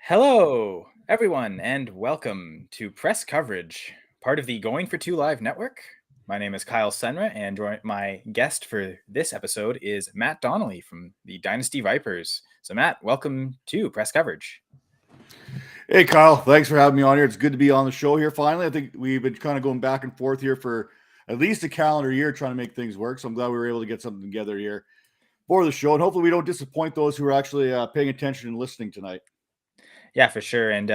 Hello, everyone, and welcome to Press Coverage, part of the Going for Two Live network. My name is Kyle Senra, and my guest for this episode is Matt Donnelly from the Dynasty Vipers. So, Matt, welcome to Press Coverage. Hey, Kyle. Thanks for having me on here. It's good to be on the show here finally. I think we've been kind of going back and forth here for at least a calendar year trying to make things work. So I'm glad we were able to get something together here for the show. And hopefully we don't disappoint those who are actually paying attention and listening tonight. Yeah, for sure. And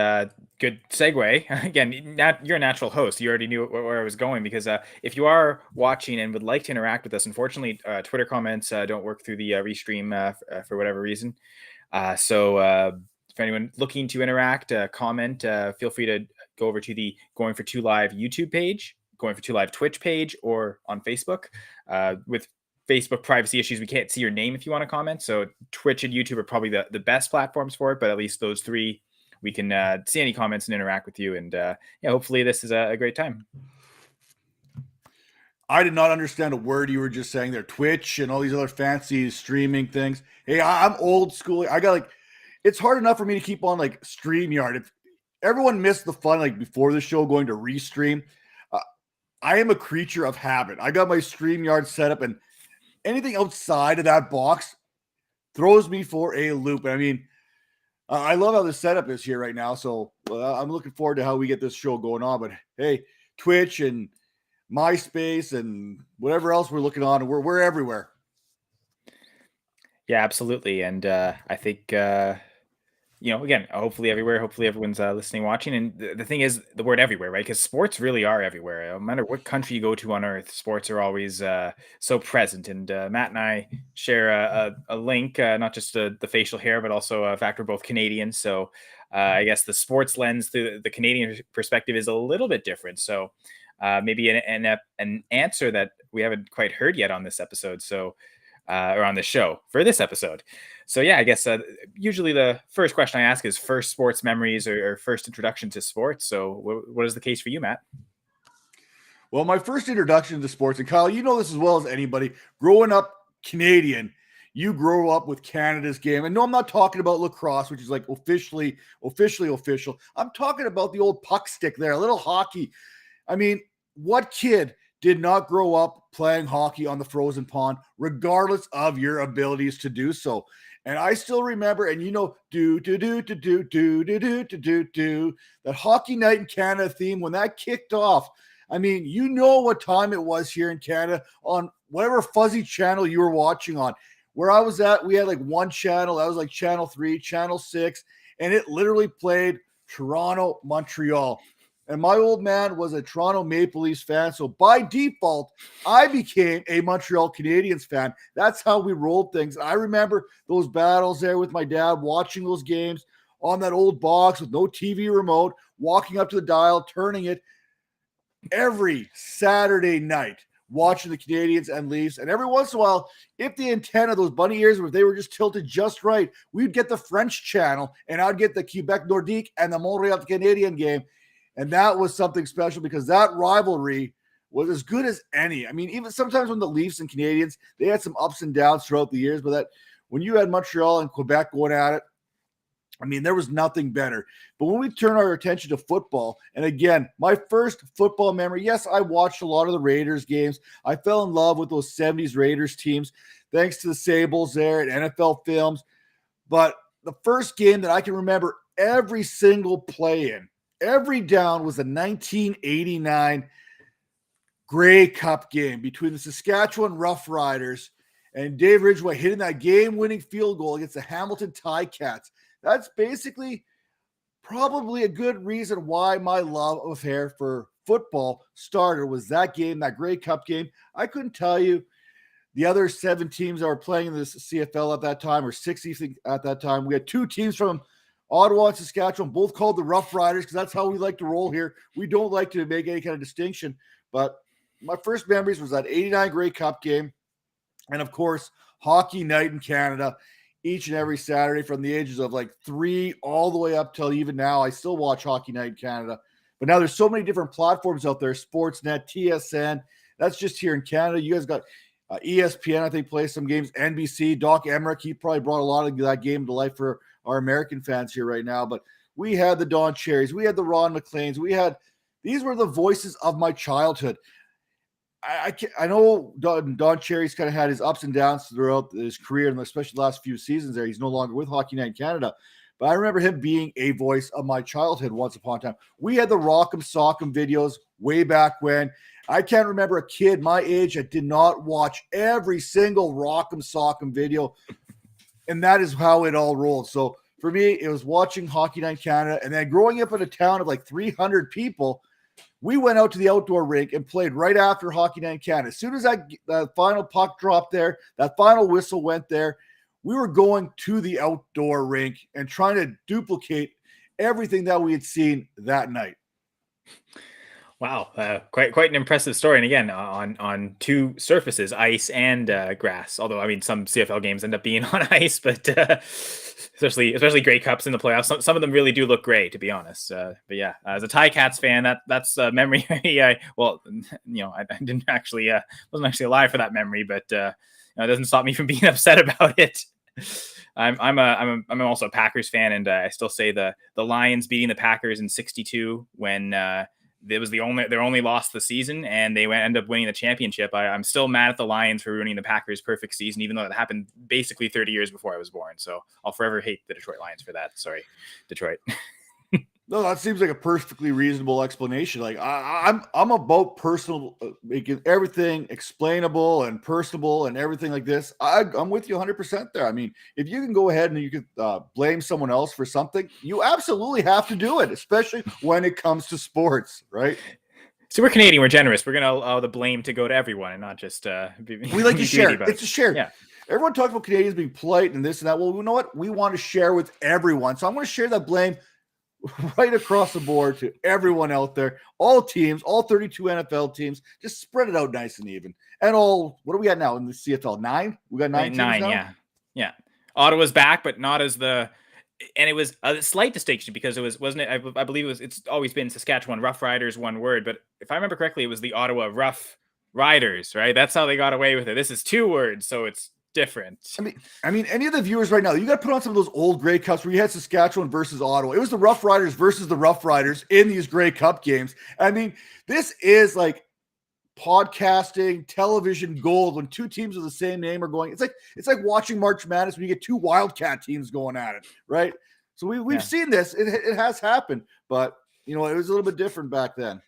good segue. Again, you're a natural host. You already knew where I was going because if you are watching and would like to interact with us, unfortunately, Twitter comments don't work through the restream for whatever reason. So for anyone looking to interact, comment, feel free to go over to the Going for Two Live YouTube page, Going for Two Live Twitch page, or on Facebook. With Facebook privacy issues, we can't see your name if you want to comment. So Twitch and YouTube are probably the best platforms for it, but at least those three, we can see any comments and interact with you. And hopefully this is a great time. I did not understand a word you were just saying there. Twitch and all these other fancy streaming things. Hey, I'm old school. It's hard enough for me to keep on like StreamYard. If everyone missed the fun like before the show going to restream, I am a creature of habit. I got my StreamYard set up, and anything outside of that box throws me for a loop. I mean, I love how the setup is here right now. So I'm looking forward to how we get this show going on. But hey, Twitch and MySpace and whatever else we're looking on, we're everywhere. Yeah, absolutely. And I think, again, hopefully everywhere, hopefully everyone's listening, watching. And the thing is the word everywhere, right? Because sports really are everywhere. No matter what country you go to on earth, sports are always so present. And Matt and I share a link, not just the facial hair, but also the fact we're both Canadian. So I guess the sports lens through the Canadian perspective is a little bit different. So maybe an answer that we haven't quite heard yet on this episode. So or on the show for this episode. So yeah, I guess usually the first question I ask is first sports memories or first introduction to sports. So what is the case for you, Matt? Well, my first introduction to sports, and Kyle, you know this as well as anybody, growing up Canadian, you grow up with Canada's game. And no, I'm not talking about lacrosse, which is like officially official. I'm talking about the old puck stick there, a little hockey. I mean, what kid did not grow up playing hockey on the frozen pond, regardless of your abilities to do so? And I still remember, and that Hockey Night in Canada theme when that kicked off. I mean, you know what time it was here in Canada on whatever fuzzy channel you were watching on. Where I was at, we had like one channel. That was like channel 3, channel 6, and it literally played Toronto, Montreal. And my old man was a Toronto Maple Leafs fan. So by default, I became a Montreal Canadiens fan. That's how we rolled things. I remember those battles there with my dad, watching those games on that old box with no TV remote, walking up to the dial, turning it every Saturday night, watching the Canadiens and Leafs. And every once in a while, if the antenna, those bunny ears, if they were just tilted just right, we'd get the French channel and I'd get the Quebec Nordique and the Montreal Canadian game. And that was something special because that rivalry was as good as any. I mean, even sometimes when the Leafs and Canadiens, they had some ups and downs throughout the years, but that when you had Montreal and Quebec going at it, I mean, there was nothing better. But when we turn our attention to football, and again, my first football memory, yes, I watched a lot of the Raiders games. I fell in love with those 70s Raiders teams, thanks to the Sables there at NFL Films. But the first game that I can remember every single play in, every down, was the 1989 Grey Cup game between the Saskatchewan Roughriders and Dave Ridgway hitting that game-winning field goal against the Hamilton Ticats. That's basically probably a good reason why my love affair for football started, was that game, that Grey Cup game. I couldn't tell you the other 7 teams that were playing in this CFL at that time, or 60 at that time. We had 2 teams from Ottawa and Saskatchewan, both called the Rough Riders, because that's how we like to roll here. We don't like to make any kind of distinction. But my first memories was that 89 Grey Cup game. And of course, Hockey Night in Canada, each and every Saturday from the ages of like 3 all the way up till even now. I still watch Hockey Night in Canada. But now there's so many different platforms out there, Sportsnet, TSN. That's just here in Canada. You guys got ESPN, I think, plays some games. NBC, Doc Emmerich, he probably brought a lot of that game to life for our American fans here right now, but we had the Don Cherries, we had the Ron McLeans, these were the voices of my childhood. I know Don Cherry's kind of had his ups and downs throughout his career, and especially the last few seasons there. He's no longer with Hockey Night in Canada. But I remember him being a voice of my childhood once upon a time. We had the Rock'em Sock'em videos way back when. I can't remember a kid my age that did not watch every single Rock'em Sock'em video. And that is how it all rolled. So for me, it was watching Hockey Night in Canada. And then growing up in a town of like 300 people, we went out to the outdoor rink and played right after Hockey Night in Canada. As soon as that final puck dropped there, that final whistle went there, we were going to the outdoor rink and trying to duplicate everything that we had seen that night. Wow, quite an impressive story, and again on two surfaces, ice and grass. Although I mean, some CFL games end up being on ice, but especially Grey Cups in the playoffs, some of them really do look great, to be honest. But yeah, as a Ticats fan, that's a memory. I didn't actually wasn't actually alive for that memory, but it doesn't stop me from being upset about it. I'm also a Packers fan, and I still say the Lions beating the Packers in '62 when. It was their only loss of the season, and they ended up winning the championship. I'm still mad at the Lions for ruining the Packers' perfect season, even though it happened basically 30 years before I was born. So I'll forever hate the Detroit Lions for that. Sorry, Detroit. No, that seems like a perfectly reasonable explanation. Like I'm about making everything explainable and personable and everything like this. I'm with you 100% there. I mean, if you can go ahead and you can blame someone else for something, you absolutely have to do it, especially when it comes to sports, right? So we're Canadian. We're generous. We're going to allow the blame to go to everyone and not just we like to share. It's a share. Yeah. Everyone talks about Canadians being polite and this and that. Well, you know what? We want to share with everyone. So I'm going to share that blame right across the board to everyone out there, all teams, all 32 NFL teams. Just spread it out nice and even. And what do we got now in the CFL? 9? We got 9 teams now? Yeah. Ottawa's back, but not as and it was a slight distinction because I believe it's always been Saskatchewan Rough Riders, one word, but if I remember correctly, it was the Ottawa Rough Riders, right? That's how they got away with it. This is 2 words, so it's different. I mean, any of the viewers right now, you got to put on some of those old Grey Cups where you had Saskatchewan versus Ottawa. It was the Rough Riders versus the Rough Riders in these Grey Cup games. I mean, this is like podcasting, television gold when 2 teams of the same name are going. It's like watching March Madness when you get 2 Wildcat teams going at it, right? So we've seen this. It has happened, but it was a little bit different back then.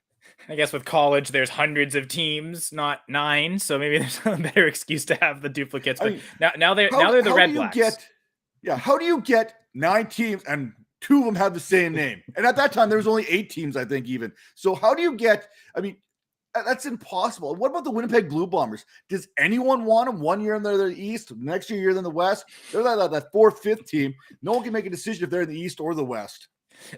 I guess with college, there's hundreds of teams, not 9, so maybe there's a better excuse to have the duplicates. But now they're the Red Blacks. How do you get 9 teams and 2 of them have the same name? And at that time, there was only 8 teams, I think, even. So how do you get? I mean, that's impossible. What about the Winnipeg Blue Bombers? Does anyone want them? One year they're the East, next year they're in the West. They're that 4th, 5th team. No one can make a decision if they're in the East or the West.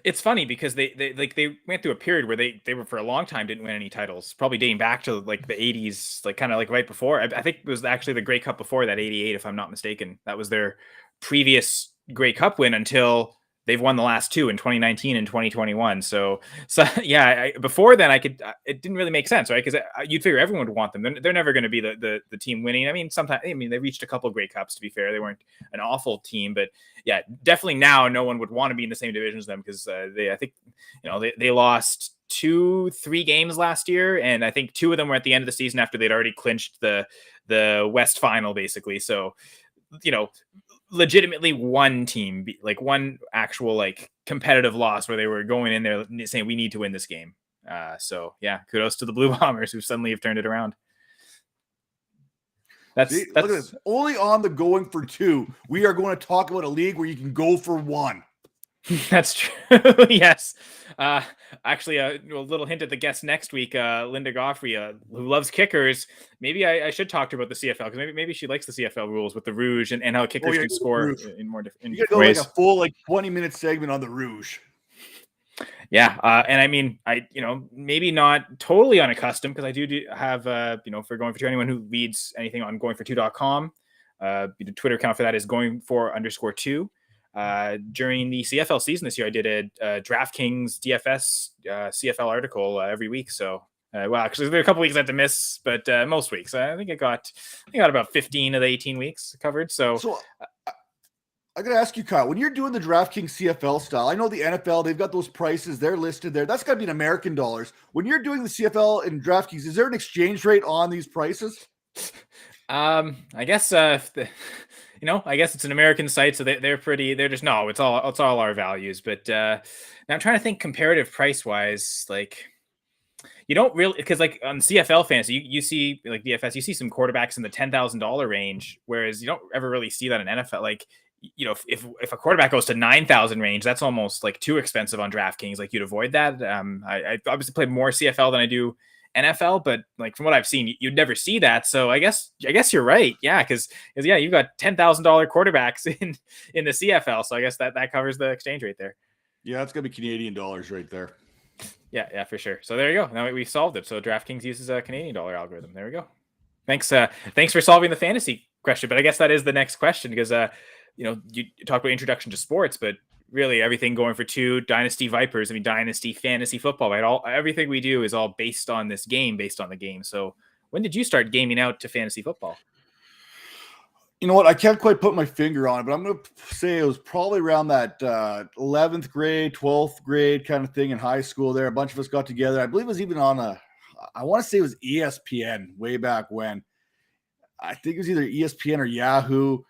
It's funny because they went through a period where they were for a long time didn't win any titles, probably dating back to like the 80s, like kind of like right before. I think it was actually the Grey Cup before that, 88, if I'm not mistaken. That was their previous Grey Cup win until they've won the last 2 in 2019 and 2021. So yeah, before then it didn't really make sense, right? Because you'd figure everyone would want them. They're never going to be the team winning. I mean, they reached a couple of Grey Cups, to be fair. They weren't an awful team, but yeah, definitely now no one would want to be in the same division as them because they lost 2-3 games last year, and I think 2 of them were at the end of the season after they'd already clinched the West final, basically. So legitimately one team, like one actual like competitive loss where they were going in there saying we need to win this game. So yeah, kudos to the Blue Bombers who suddenly have turned it around. Look at this. Only on the going for 2. We are going to talk about a league where you can go for 1. That's true. Yes. Actually, a little hint at the guest next week, Linda Goffrey, who loves kickers. Maybe I should talk to her about the CFL because maybe she likes the CFL rules with the Rouge and how kickers can score in more different ways. Like a full 20-minute segment on the Rouge. Yeah, and I mean, maybe not totally unaccustomed because I do have, for going for 2, anyone who reads anything on goingfor2.com, the Twitter account for that is goingfor_2. During the CFL season this year, I did a DraftKings DFS CFL article every week. So, actually, there are a couple weeks I had to miss, but most weeks I think I got about 15 of the 18 weeks covered. So I got to ask you, Kyle, when you're doing the DraftKings CFL style, I know the NFL, they've got those prices, they're listed there. That's got to be in American dollars. When you're doing the CFL and DraftKings, is there an exchange rate on these prices? I guess I guess it's an American site, so they're pretty. They're just no. It's all our values. But now I'm trying to think comparative price wise. Like you don't really because like on CFL fantasy, you see like DFS, you see some quarterbacks in the $10,000 range, whereas you don't ever really see that in NFL. Like if a quarterback goes to 9,000 range, that's almost like too expensive on DraftKings. Like you'd avoid that. I obviously played more CFL than I do NFL, but like from what I've seen, you'd never see that. So I guess you're right. Yeah, because yeah, you've got $10,000 quarterbacks in the CFL. So I guess that covers the exchange rate there. Yeah, that's gonna be Canadian dollars right there. Yeah, for sure. So there you go. Now we solved it. So DraftKings uses a Canadian dollar algorithm. There we go. Thanks. Thanks for solving the fantasy question. But I guess that is the next question because you talk about introduction to sports, but really everything going for two Dynasty Vipers. I mean, Dynasty fantasy football, right? Everything we do is all based on this game, based on the game. So when did you start gaming out to fantasy football? You know what? I can't quite put my finger on it, but I'm going to say it was probably around that 11th grade, 12th grade kind of thing in high school there. A bunch of us got together. I believe it was even on I want to say it was ESPN way back when. I think it was either ESPN or Yahoo.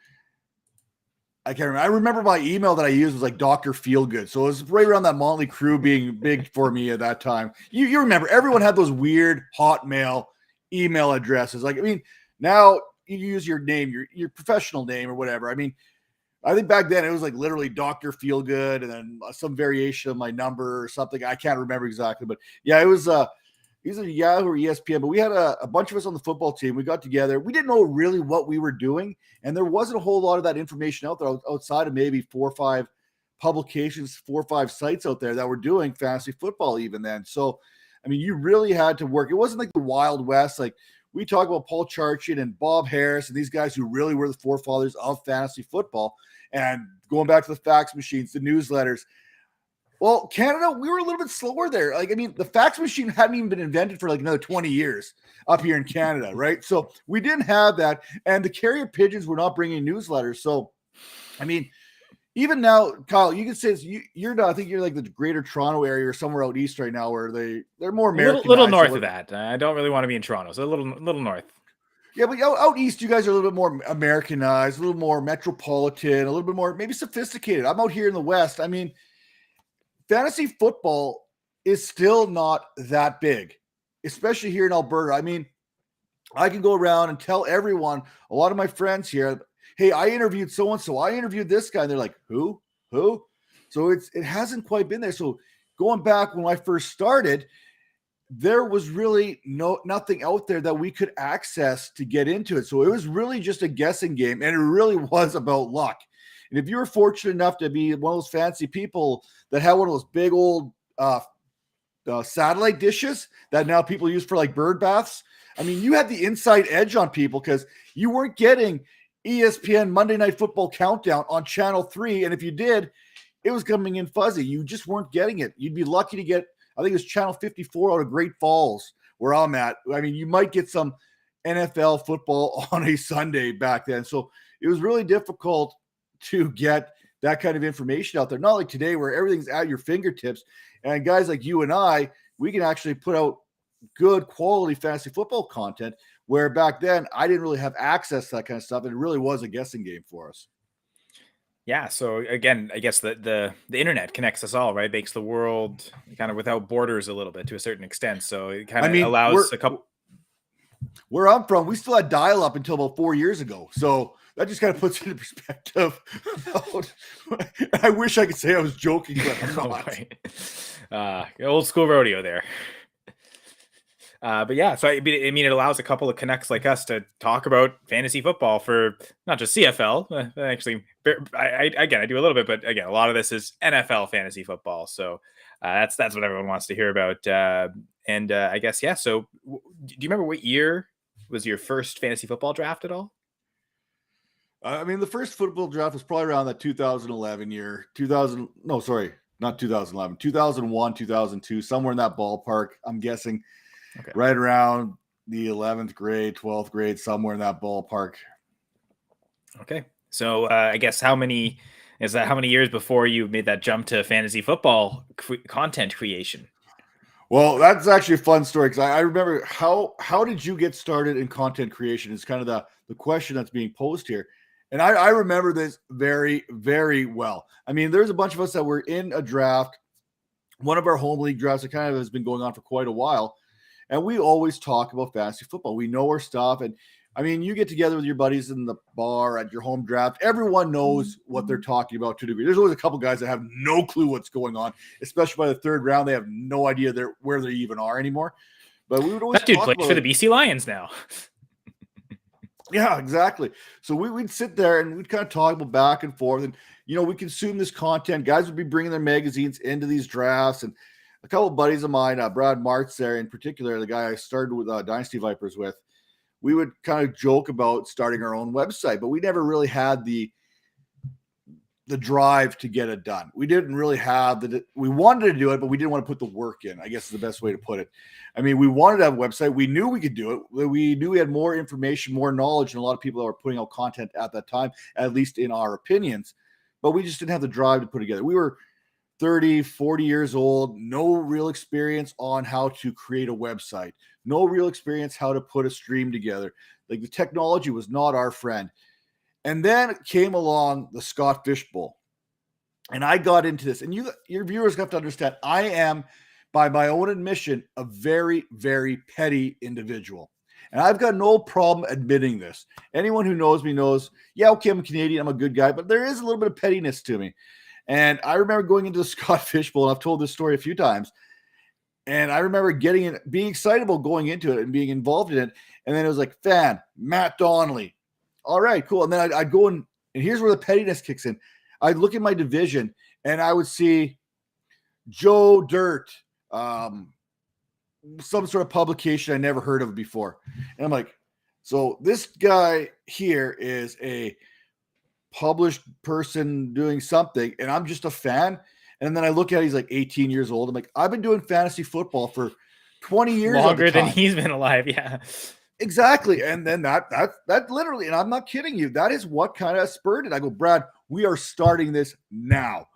I can't remember. I remember my email that I used was like Dr. Feelgood. So it was right around that Motley Crue being big for me at that time. You remember, everyone had those weird Hotmail email addresses. Like, I mean, now you use your name, your professional name or whatever. I mean, I think back then it was like literally Dr. Feelgood and then some variation of my number or something. I can't remember exactly, but yeah, it was either Yahoo or ESPN. But we had a bunch of us on the football team. We got together. We didn't know really what we were doing, and there wasn't a whole lot of that information out there outside of maybe 4 or 5 publications, 4 or 5 sites out there that were doing fantasy football even then. So, I mean, you really had to work. It wasn't like the Wild West. Like we talk about Paul Charchian and Bob Harris and these guys who really were the forefathers of fantasy football. And going back to the fax machines, the newsletters. Well, Canada, we were a little bit slower there. Like, I mean, the fax machine hadn't even been invented for like another 20 years up here in Canada, right? So we didn't have that. And the carrier pigeons were not bringing newsletters. So, I mean, even now, Kyle, you can say you're not, I think you're like the greater Toronto area or somewhere out east right now where they're more American. Little north of that. I don't really want to be in Toronto, so a little north. Yeah, but out east, you guys are a little bit more Americanized, a little more metropolitan, a little bit more maybe sophisticated. I'm out here in the West. I mean, fantasy football is still not that big, especially here in Alberta. I mean, I can go around and tell everyone, a lot of my friends here, hey, I interviewed so-and-so. I interviewed this guy. And they're like, who? So it hasn't quite been there. So going back when I first started, there was really nothing out there that we could access to get into it. So it was really just a guessing game, and it really was about luck. And if you were fortunate enough to be one of those fancy people that had one of those big old satellite dishes that now people use for like bird baths, I mean, you had the inside edge on people because you weren't getting ESPN Monday Night Football Countdown on Channel 3. And if you did, it was coming in fuzzy. You just weren't getting it. You'd be lucky to get, I think it was Channel 54 out of Great Falls where I'm at. I mean, you might get some NFL football on a Sunday back then. So it was really difficult to get that kind of information out there. Not like today where everything's at your fingertips. And guys like you and I, we can actually put out good quality fantasy football content where back then I didn't really have access to that kind of stuff. And it really was a guessing game for us. Yeah. So again, I guess the internet connects us all, right? Makes the world kind of without borders a little bit to a certain extent. So it kind of allows a couple. Where I'm from, we still had dial up until about 4 years ago. So that just kind of puts it in perspective. I wish I could say I was joking, but I'm not. Old school rodeo there. But yeah, so I mean, it allows a couple of connects like us to talk about fantasy football for not just CFL. Actually, I do a little bit, but again, a lot of this is NFL fantasy football. So that's what everyone wants to hear about. I guess yeah. So do you remember what year was your first fantasy football draft at all? I mean, the first football draft was probably around that 2011 year. 2001, 2002, somewhere in that ballpark. I'm guessing. Okay. Right around the 11th grade, 12th grade, somewhere in that ballpark. Okay. So I guess how many years before you made that jump to fantasy football content creation? Well, that's actually a fun story because I remember how did you get started in content creation is kind of the question that's being posed here. And I remember this very, very well. I mean, there's a bunch of us that were in a draft, one of our home league drafts that kind of has been going on for quite a while. And we always talk about fantasy football. We know our stuff. And I mean, you get together with your buddies in the bar at your home draft. Everyone knows what they're talking about to a degree. There's always a couple guys that have no clue what's going on, especially by the third round. They have no idea where they even are anymore. But we would always That dude talk plays about for the BC Lions now. Yeah, exactly. So we'd sit there and we'd kind of talk about back and forth. And, we consume this content. Guys would be bringing their magazines into these drafts. And a couple of buddies of mine, Brad Martz there in particular, the guy I started with Dynasty Vipers with, we would kind of joke about starting our own website, but we never really had the drive to get it done. We didn't really have we wanted to do it, but we didn't want to put the work in, I guess is the best way to put it. I mean, we wanted to have a website. We knew we could do it. We knew we had more information, more knowledge than a lot of people that were putting out content at that time, at least in our opinions, but we just didn't have the drive to put it together. We were 30, 40 years old, no real experience on how to create a website, no real experience how to put a stream together. Like the technology was not our friend. And then came along the Scott Fish Bowl. And I got into this. And your viewers have to understand, I am, by my own admission, a very, very petty individual. And I've got no problem admitting this. Anyone who knows me knows, yeah, okay, I'm a Canadian, I'm a good guy, but there is a little bit of pettiness to me. And I remember going into the Scott Fish Bowl, and I've told this story a few times. And I remember getting in, being excited about going into it and being involved in it. And then it was like, Matt Donnelly. All right, cool. And then I'd go and here's where the pettiness kicks in. I'd look at my division and I would see Joe Dirt, some sort of publication I never heard of before. And I'm like, so this guy here is a published person doing something, and I'm just a fan. And then I look at it, he's like 18 years old. I'm like, I've been doing fantasy football for 20 years. Longer than he's been alive. Yeah. Exactly. And then that literally, and I'm not kidding you, that is what kind of spurred it. I go, Brad, we are starting this now.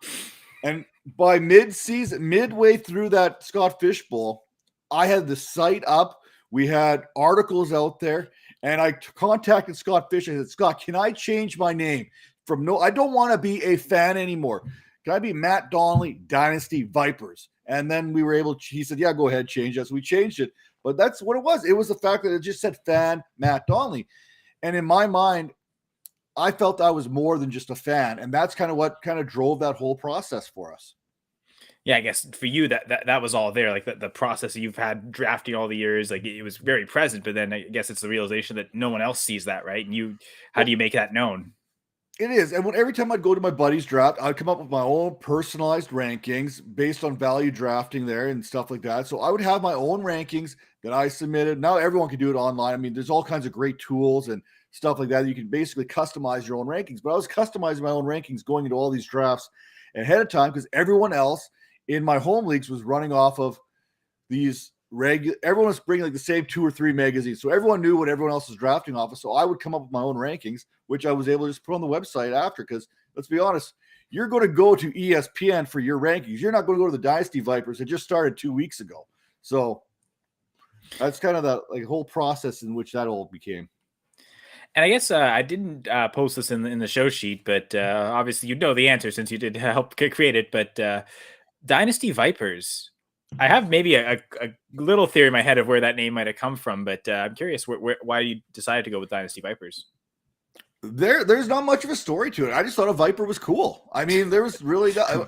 And by midway through that Scott Fish Bowl, I had the site up. We had articles out there, and I contacted Scott Fish and said, Scott, can I change my name from I don't want to be a fan anymore. Can I be Matt Donnelly, Dynasty Vipers? And then we were able he said, yeah, go ahead, change it. So we changed it. But that's what it was. It was the fact that it just said fan Matt Donnelly. And in my mind, I felt I was more than just a fan. And that's kind of what kind of drove that whole process for us. Yeah, I guess for you that was all there. Like the process that you've had drafting all the years, like it was very present. But then I guess it's the realization that no one else sees that, right? And how do you make that known? It is. And every time I'd go to my buddy's draft, I'd come up with my own personalized rankings based on value drafting there and stuff like that. So I would have my own rankings that I submitted. Now everyone can do it online. I mean, there's all kinds of great tools and stuff like that. You can basically customize your own rankings. But I was customizing my own rankings going into all these drafts ahead of time because everyone else in my home leagues was running off of these everyone was bringing like the same 2 or 3 magazines. So everyone knew what everyone else was drafting off of. So I would come up with my own rankings, which I was able to just put on the website after. Because let's be honest, you're going to go to ESPN for your rankings. You're not going to go to the Dynasty Vipers. It just started 2 weeks ago. So that's kind of the whole process in which that all became. And I guess I didn't post this in the show sheet, but obviously you know the answer since you did help create it. But Dynasty Vipers, I have maybe a little theory in my head of where that name might have come from, but I'm curious why you decided to go with Dynasty Vipers. There's not much of a story to it. I just thought a Viper was cool. I mean, there was really I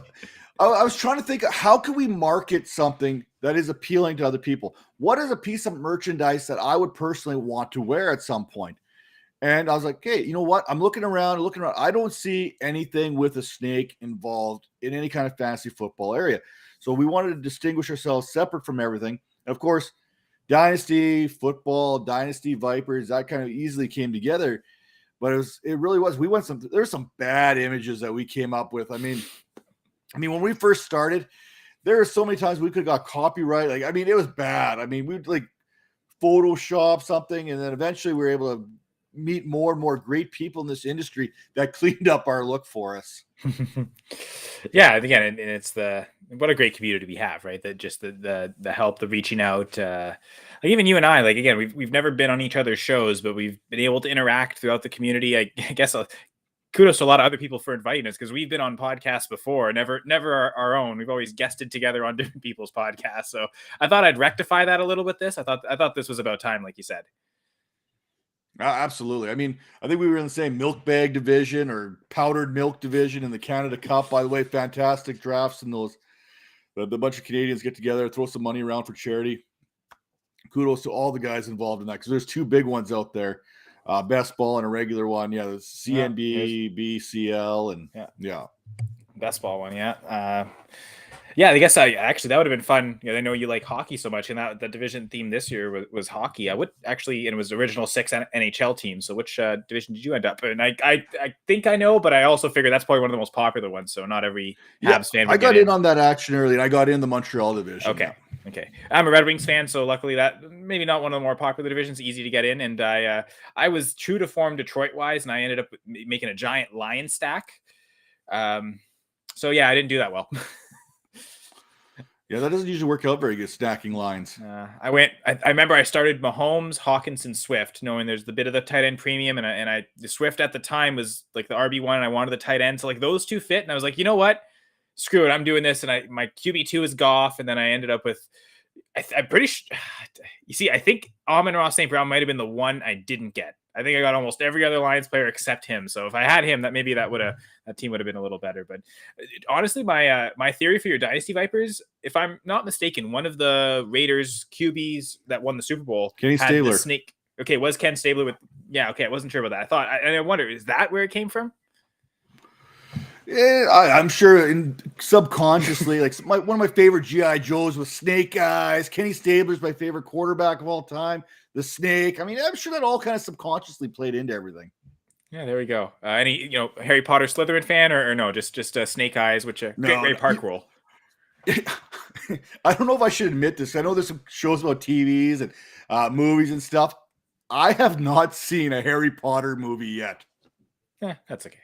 was trying to think, how can we market something that is appealing to other people? What is a piece of merchandise that I would personally want to wear at some point? And I was like, hey, you know what? I'm looking around. I don't see anything with a snake involved in any kind of fantasy football area. So we wanted to distinguish ourselves separate from everything. And of course, Dynasty football, Dynasty Vipers, that kind of easily came together. But it really was. There's some bad images that we came up with. I mean, when we first started, there were so many times we could have got copyright. It was bad. I mean, we'd Photoshop something, and then eventually we were able to meet more and more great people in this industry that cleaned up our look for us. Yeah, again, and it's what a great community we have, right? That just the help, the reaching out, like even you and I, like again, we've never been on each other's shows, but we've been able to interact throughout the community. I guess kudos to a lot of other people for inviting us, because we've been on podcasts before, never our own. We've always guested together on different people's podcasts. So I thought I'd rectify that a little with this. I thought this was about time, like you said. Absolutely. I mean, I think we were in the same milk bag division or powdered milk division in the Canada Cup. By the way, fantastic drafts, and those the bunch of Canadians get together, throw some money around for charity. Kudos to all the guys involved in that, because there's two big ones out there, best ball and a regular one. Yeah, there's CNB, BCL, and yeah, best ball one. Yeah. Yeah, I guess that would have been fun. I know you like hockey so much, and that the division theme this year was hockey. I would actually, and it was the original 6 NHL teams. So which division did you end up in? I think I know, but I also figure that's probably one of the most popular ones. So not every Habs fan would I got in on that action early, and I got in the Montreal division. Okay. I'm a Red Wings fan, so luckily that maybe not one of the more popular divisions, easy to get in. And I was true to form Detroit wise, and I ended up making a giant Lion stack. So yeah, I didn't do that well. Yeah, that doesn't usually work out very good, stacking lines. I remember I started Mahomes, Hawkinson, Swift, knowing there's the bit of the tight end premium, and the Swift at the time was like the RB1, and I wanted the tight end, so like those two fit, and I was like, you know what, screw it, I'm doing this, and my QB2 is Goff, and then I ended up with, I'm pretty sure, you see, I think Amon-Ra St. Brown might have been the one I didn't get. I think I got almost every other Lions player except him. So if I had him, that team would have been a little better. But honestly, my theory for your Dynasty Vipers, if I'm not mistaken, one of the Raiders QBs that won the Super Bowl, Kenny Stabler. Snake. Okay, was Ken Stabler with? Yeah, okay, I wasn't sure about that. I wonder, is that where it came from? Yeah, I'm sure subconsciously, like one of my favorite GI Joes was Snake Eyes. Kenny Stabler's my favorite quarterback of all time. The Snake. I mean, I'm sure that all kind of subconsciously played into everything. Yeah, there we go. Any Harry Potter Slytherin fan or no? Just Snake Eyes, which great park role. I don't know if I should admit this. I know there's some shows about TVs and movies and stuff. I have not seen a Harry Potter movie yet. Yeah, that's okay.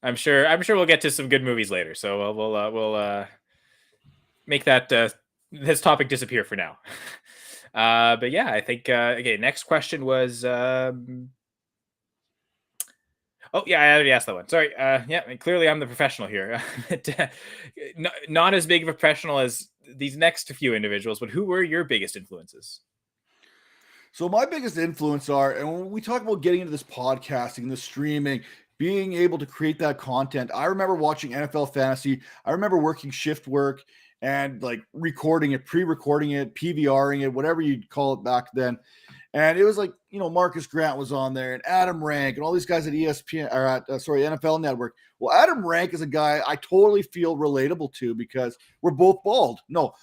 I'm sure we'll get to some good movies later. So we'll make that this topic disappear for now. But yeah, I think okay. Next question was. Oh yeah, I already asked that one. Sorry. Yeah, clearly I'm the professional here. Not as big of a professional as these next few individuals, but who were your biggest influences? So my biggest influence are, and when we talk about getting into this podcasting, the streaming, being able to create that content, I remember watching NFL Fantasy. I remember working shift work and like recording it, pre-recording it, PVRing it, whatever you'd call it back then. And it was like, Marcus Grant was on there and Adam Rank and all these guys at ESPN or at, NFL Network. Well, Adam Rank is a guy I totally feel relatable to because we're both bald. No,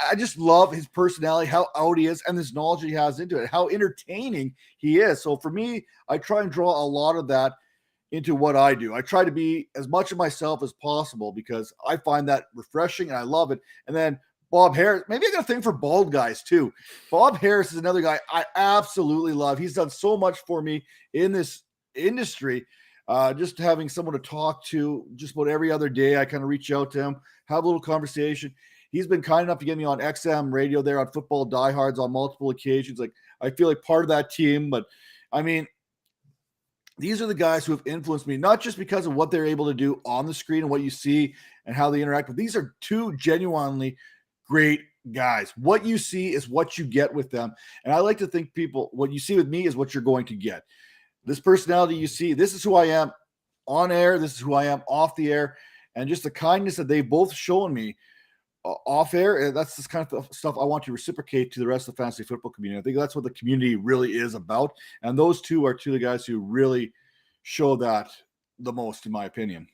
I just love his personality, how out he is, and this knowledge he has into it, how entertaining he is. So for me, I try and draw a lot of that into what I do. I try to be as much of myself as possible because I find that refreshing and I love it. And then Bob Harris, maybe I got a thing for bald guys too. Bob Harris is another guy I absolutely love. He's done so much for me in this industry. Just having someone to talk to just about every other day. I kind of reach out to him, have a little conversation. He's been kind enough to get me on XM radio there on Football Diehards on multiple occasions. Like I feel like part of that team, but I mean, these are the guys who have influenced me, not just because of what they're able to do on the screen and what you see and how they interact, but these are two genuinely great guys. What you see is what you get with them. And I like to think what you see with me is what you're going to get. This personality you see, this is who I am on air. This is who I am off the air. And just the kindness that they've both shown me off air. That's this kind of stuff I want to reciprocate to the rest of the fantasy football community. I think that's what the community really is about. And those two are two of the guys who really show that the most, in my opinion.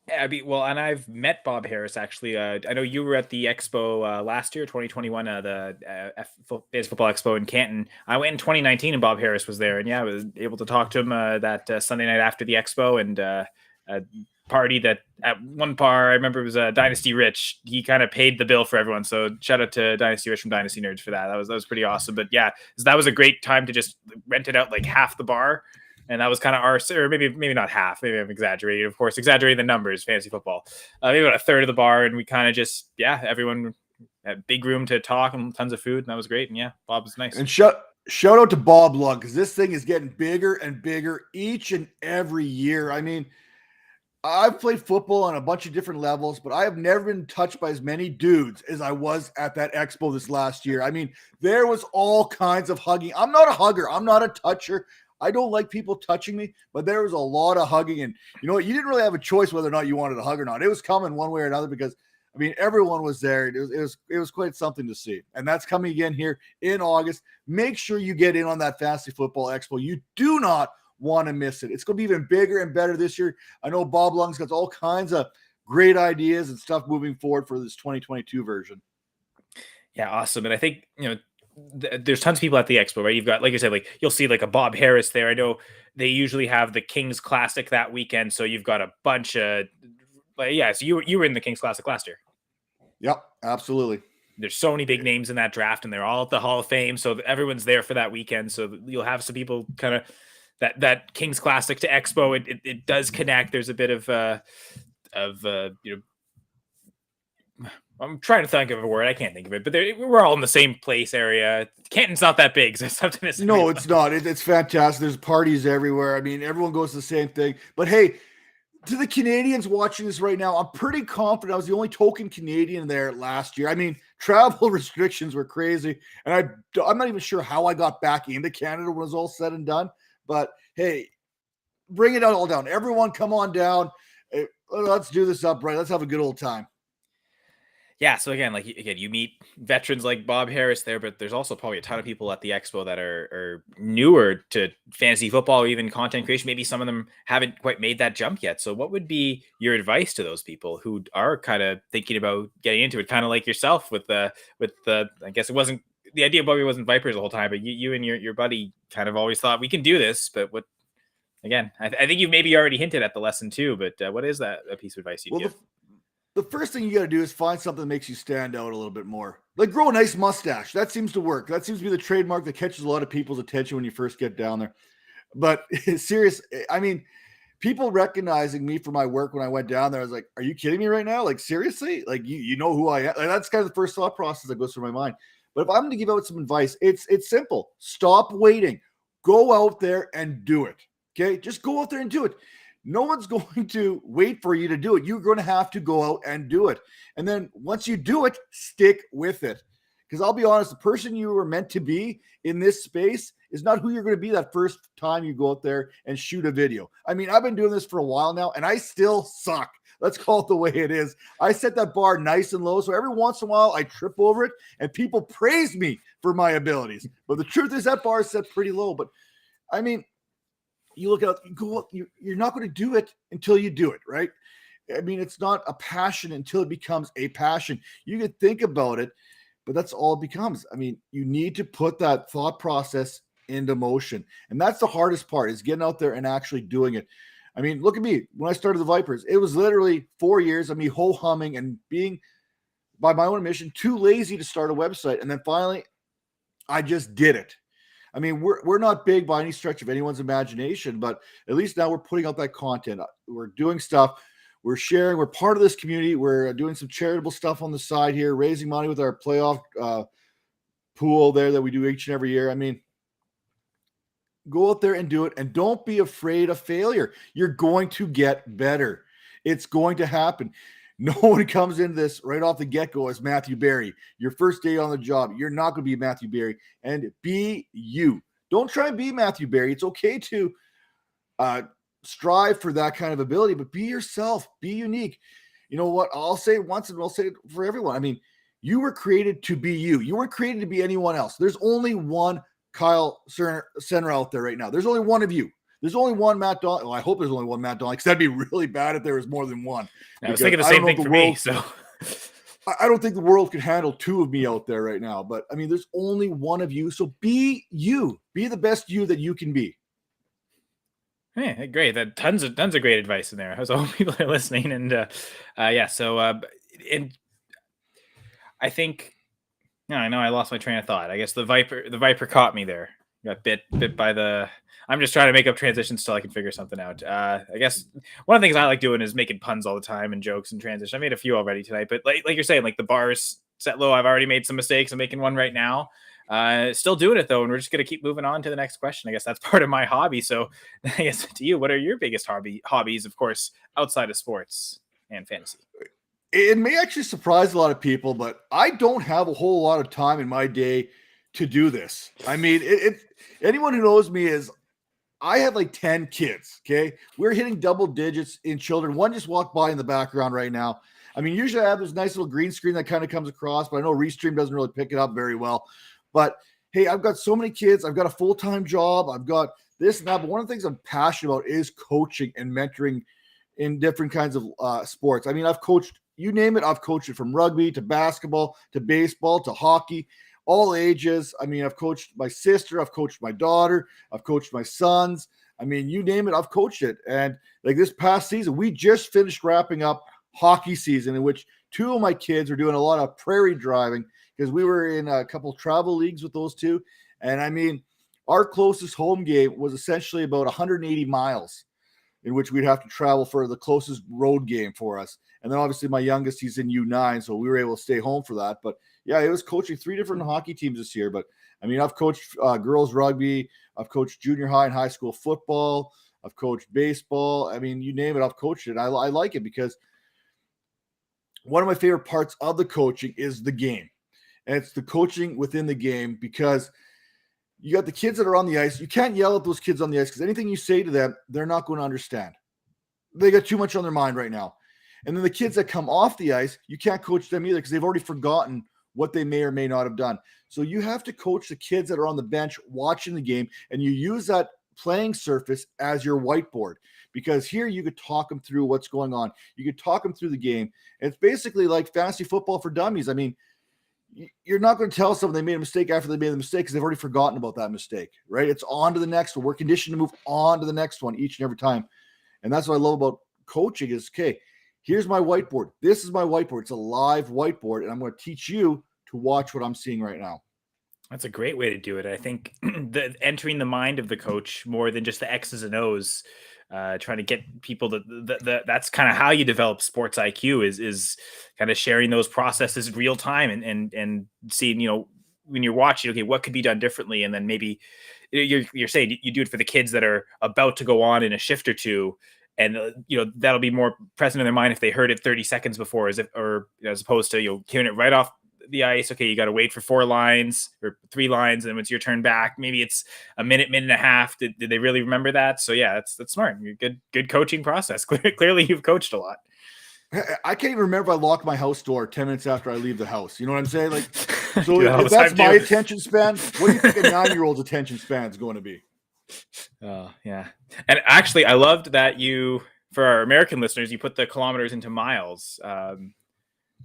Yeah, and I've met Bob Harris actually. I know you were at the Expo last year, 2021, the Fantasy Football Expo in Canton. I went in 2019, and Bob Harris was there, and yeah, I was able to talk to him that Sunday night after the Expo, and party that at one bar, I remember it was Dynasty Rich. He kind of paid the bill for everyone. So shout out to Dynasty Rich from Dynasty Nerds for that. That was pretty awesome. But yeah, that was a great time to just rent it out like half the bar. And that was kind of our, or maybe not half, maybe I'm exaggerating, of course, exaggerating the numbers, fantasy football. Maybe about a third of the bar. And we kind of just, everyone had big room to talk and tons of food. And that was great. And yeah, Bob was nice. And shout out to Bob Lug, because this thing is getting bigger and bigger each and every year. I mean, I've played football on a bunch of different levels, but I have never been touched by as many dudes as I was at that expo this last year. I mean, there was all kinds of hugging. I'm not a hugger. I'm not a toucher. I don't like people touching me, but there was a lot of hugging. And you know what? You didn't really have a choice whether or not you wanted a hug or not. It was coming one way or another because, I mean, everyone was there. It was quite something to see. And that's coming again here in August. Make sure you get in on that Fantasy Football Expo. You do not want to miss it. It's going to be even bigger and better this year. I know Bob Lung's got all kinds of great ideas and stuff moving forward for this 2022 version. Yeah, awesome. And I think, there's tons of people at the expo, right? You've got, like I said, like you'll see like a Bob Harris there. I know they usually have the Kings Classic that weekend. So you've got a bunch of, so you were in the Kings Classic last year. Yep, absolutely. There's so many big names in that draft and they're all at the Hall of Fame. So everyone's there for that weekend. So you'll have some people kind of that Kings Classic to Expo. It does connect. There's a bit of I'm trying to think of a word. I can't think of it, but we're all in the same place area. Canton's not that big, so something is. No, it's not. It's fantastic. There's parties everywhere. I mean, everyone goes to the same thing. But hey, to the Canadians watching this right now, I'm pretty confident I was the only token Canadian there last year. I mean, travel restrictions were crazy, and I'm not even sure how I got back into Canada when it was all said and done. But hey, bring it all down. Everyone, come on down. Hey, let's do this up right. Let's have a good old time. Yeah, so again, you meet veterans like Bob Harris there, but there's also probably a ton of people at the expo that are newer to fantasy football or even content creation. Maybe some of them haven't quite made that jump yet. So what would be your advice to those people who are kind of thinking about getting into it, kind of like yourself with the I guess it wasn't the idea Bobby wasn't Vipers the whole time, but you and your buddy kind of always thought we can do this. But what, again, I think you maybe already hinted at the lesson too, but what is that a piece of advice you'd give? The first thing you got to do is find something that makes you stand out a little bit more. Like grow a nice mustache. That seems to work. That seems to be the trademark that catches a lot of people's attention when you first get down there. But serious, I mean, people recognizing me for my work when I went down there, I was like, are you kidding me right now? Like, seriously? Like, you know who I am? Like, that's kind of the first thought process that goes through my mind. But if I'm going to give out some advice, it's simple. Stop waiting. Go out there and do it. Okay? Just go out there and do it. No one's going to wait for you to do it. You're going to have to go out and do it. And then once you do it, stick with it. Because I'll be honest, the person you were meant to be in this space is not who you're going to be that first time you go out there and shoot a video. I mean, I've been doing this for a while now, and I still suck. Let's call it the way it is. I set that bar nice and low, so every once in a while I trip over it, and people praise me for my abilities. But the truth is that bar is set pretty low. But, I mean, you look out, you go, you're not going to do it until you do it, right? I mean, it's not a passion until it becomes a passion. You can think about it, but that's all it becomes. I mean, you need to put that thought process into motion. And that's the hardest part, is getting out there and actually doing it. I mean, look at me. When I started the Vipers, it was literally 4 years of me ho-humming and being, by my own admission, too lazy to start a website. And then finally, I just did it. I mean, we're not big by any stretch of anyone's imagination, but at least now we're putting out that content. We're doing stuff. We're sharing. We're part of this community. We're doing some charitable stuff on the side here, raising money with our playoff pool there that we do each and every year. I mean, go out there and do it, and don't be afraid of failure. You're going to get better. It's going to happen. No one comes into this right off the get-go as Matthew Berry. Your first day on the job, you're not going to be Matthew Berry. And be you. Don't try and be Matthew Berry. It's okay to strive for that kind of ability, but be yourself. Be unique. You know what? I'll say it once and I'll say it for everyone. I mean, you were created to be you. You weren't created to be anyone else. There's only one Kyle Senra out there right now. There's only one of you. There's only one Matt Donnelly. Well, I hope there's only one Matt Donnelly, because that'd be really bad if there was more than one. I was thinking the same thing for me. So I don't think the world could handle two of me out there right now. But I mean, there's only one of you. So be you. Be the best you that you can be. Yeah, great. That tons of great advice in there. I was hoping people are listening, and yeah. So, and I think, no, I know I lost my train of thought. I guess the viper caught me there. Got bit by the. I'm just trying to make up transitions till I can figure something out. I guess one of the things I like doing is making puns all the time and jokes and transition. I made a few already tonight, but like you're saying, like the bars set low. I've already made some mistakes. I'm making one right now. Still doing it though, and we're just gonna keep moving on to the next question. I guess that's part of my hobby. So, I guess to you, what are your biggest hobbies? Of course, outside of sports and fantasy. It may actually surprise a lot of people, but I don't have a whole lot of time in my day to do this. I mean, anyone who knows me is I have like 10 kids. Okay. We're hitting double digits in children. One just walked by in the background right now. I mean, usually I have this nice little green screen that kind of comes across, but I know Restream doesn't really pick it up very well. But hey, I've got so many kids. I've got a full-time job. I've got this and that. But one of the things I'm passionate about is coaching and mentoring in different kinds of sports. I mean, I've coached, you name it, I've coached it from rugby to basketball to baseball to hockey, all ages. I mean, I've coached my sister, I've coached my daughter, I've coached my sons. I mean, you name it, I've coached it. And like this past season, we just finished wrapping up hockey season in which two of my kids were doing a lot of prairie driving because we were in a couple travel leagues with those two. And I mean, our closest home game was essentially about 180 miles in which we'd have to travel for the closest road game for us. And then obviously my youngest, he's in U9, so we were able to stay home for that. But yeah, it was coaching 3 different hockey teams this year. But I mean, I've coached girls rugby, I've coached junior high and high school football, I've coached baseball. I mean, you name it, I've coached it. I like it because one of my favorite parts of the coaching is the game. And it's the coaching within the game because you got the kids that are on the ice. You can't yell at those kids on the ice because anything you say to them, they're not going to understand. They got too much on their mind right now. And then the kids that come off the ice, you can't coach them either because they've already forgotten what they may or may not have done. So you have to coach the kids that are on the bench watching the game, and you use that playing surface as your whiteboard because here you could talk them through what's going on. You could talk them through the game. It's basically like fantasy football for dummies. I mean, you're not going to tell someone they made a mistake after they made the mistake because they've already forgotten about that mistake, right? It's on to the next one. We're conditioned to move on to the next one each and every time. And that's what I love about coaching is, okay, here's my whiteboard. This is my whiteboard. It's a live whiteboard, and I'm going to teach you to watch what I'm seeing right now. That's a great way to do it. I think entering the mind of the coach more than just the X's and O's, trying to get people to that's kind of how you develop sports IQ is kind of sharing those processes real time and seeing, when you're watching, okay, what could be done differently. And then maybe you're saying you do it for the kids that are about to go on in a shift or two. And that'll be more present in their mind if they heard it 30 seconds before, as opposed to hearing it right off the ice. Okay, you got to wait for 4 lines or 3 lines, and then it's your turn back. Maybe it's a minute and a half. Did they really remember that? So yeah, that's smart. Good coaching process. Clearly, you've coached a lot. I can't even remember if I locked my house door 10 minutes after I leave the house. You know what I'm saying? Like, so if that's my attention span, what do you think a 9-year-old's attention span is going to be? Oh, yeah. And actually, I loved that for our American listeners, you put the kilometers into miles,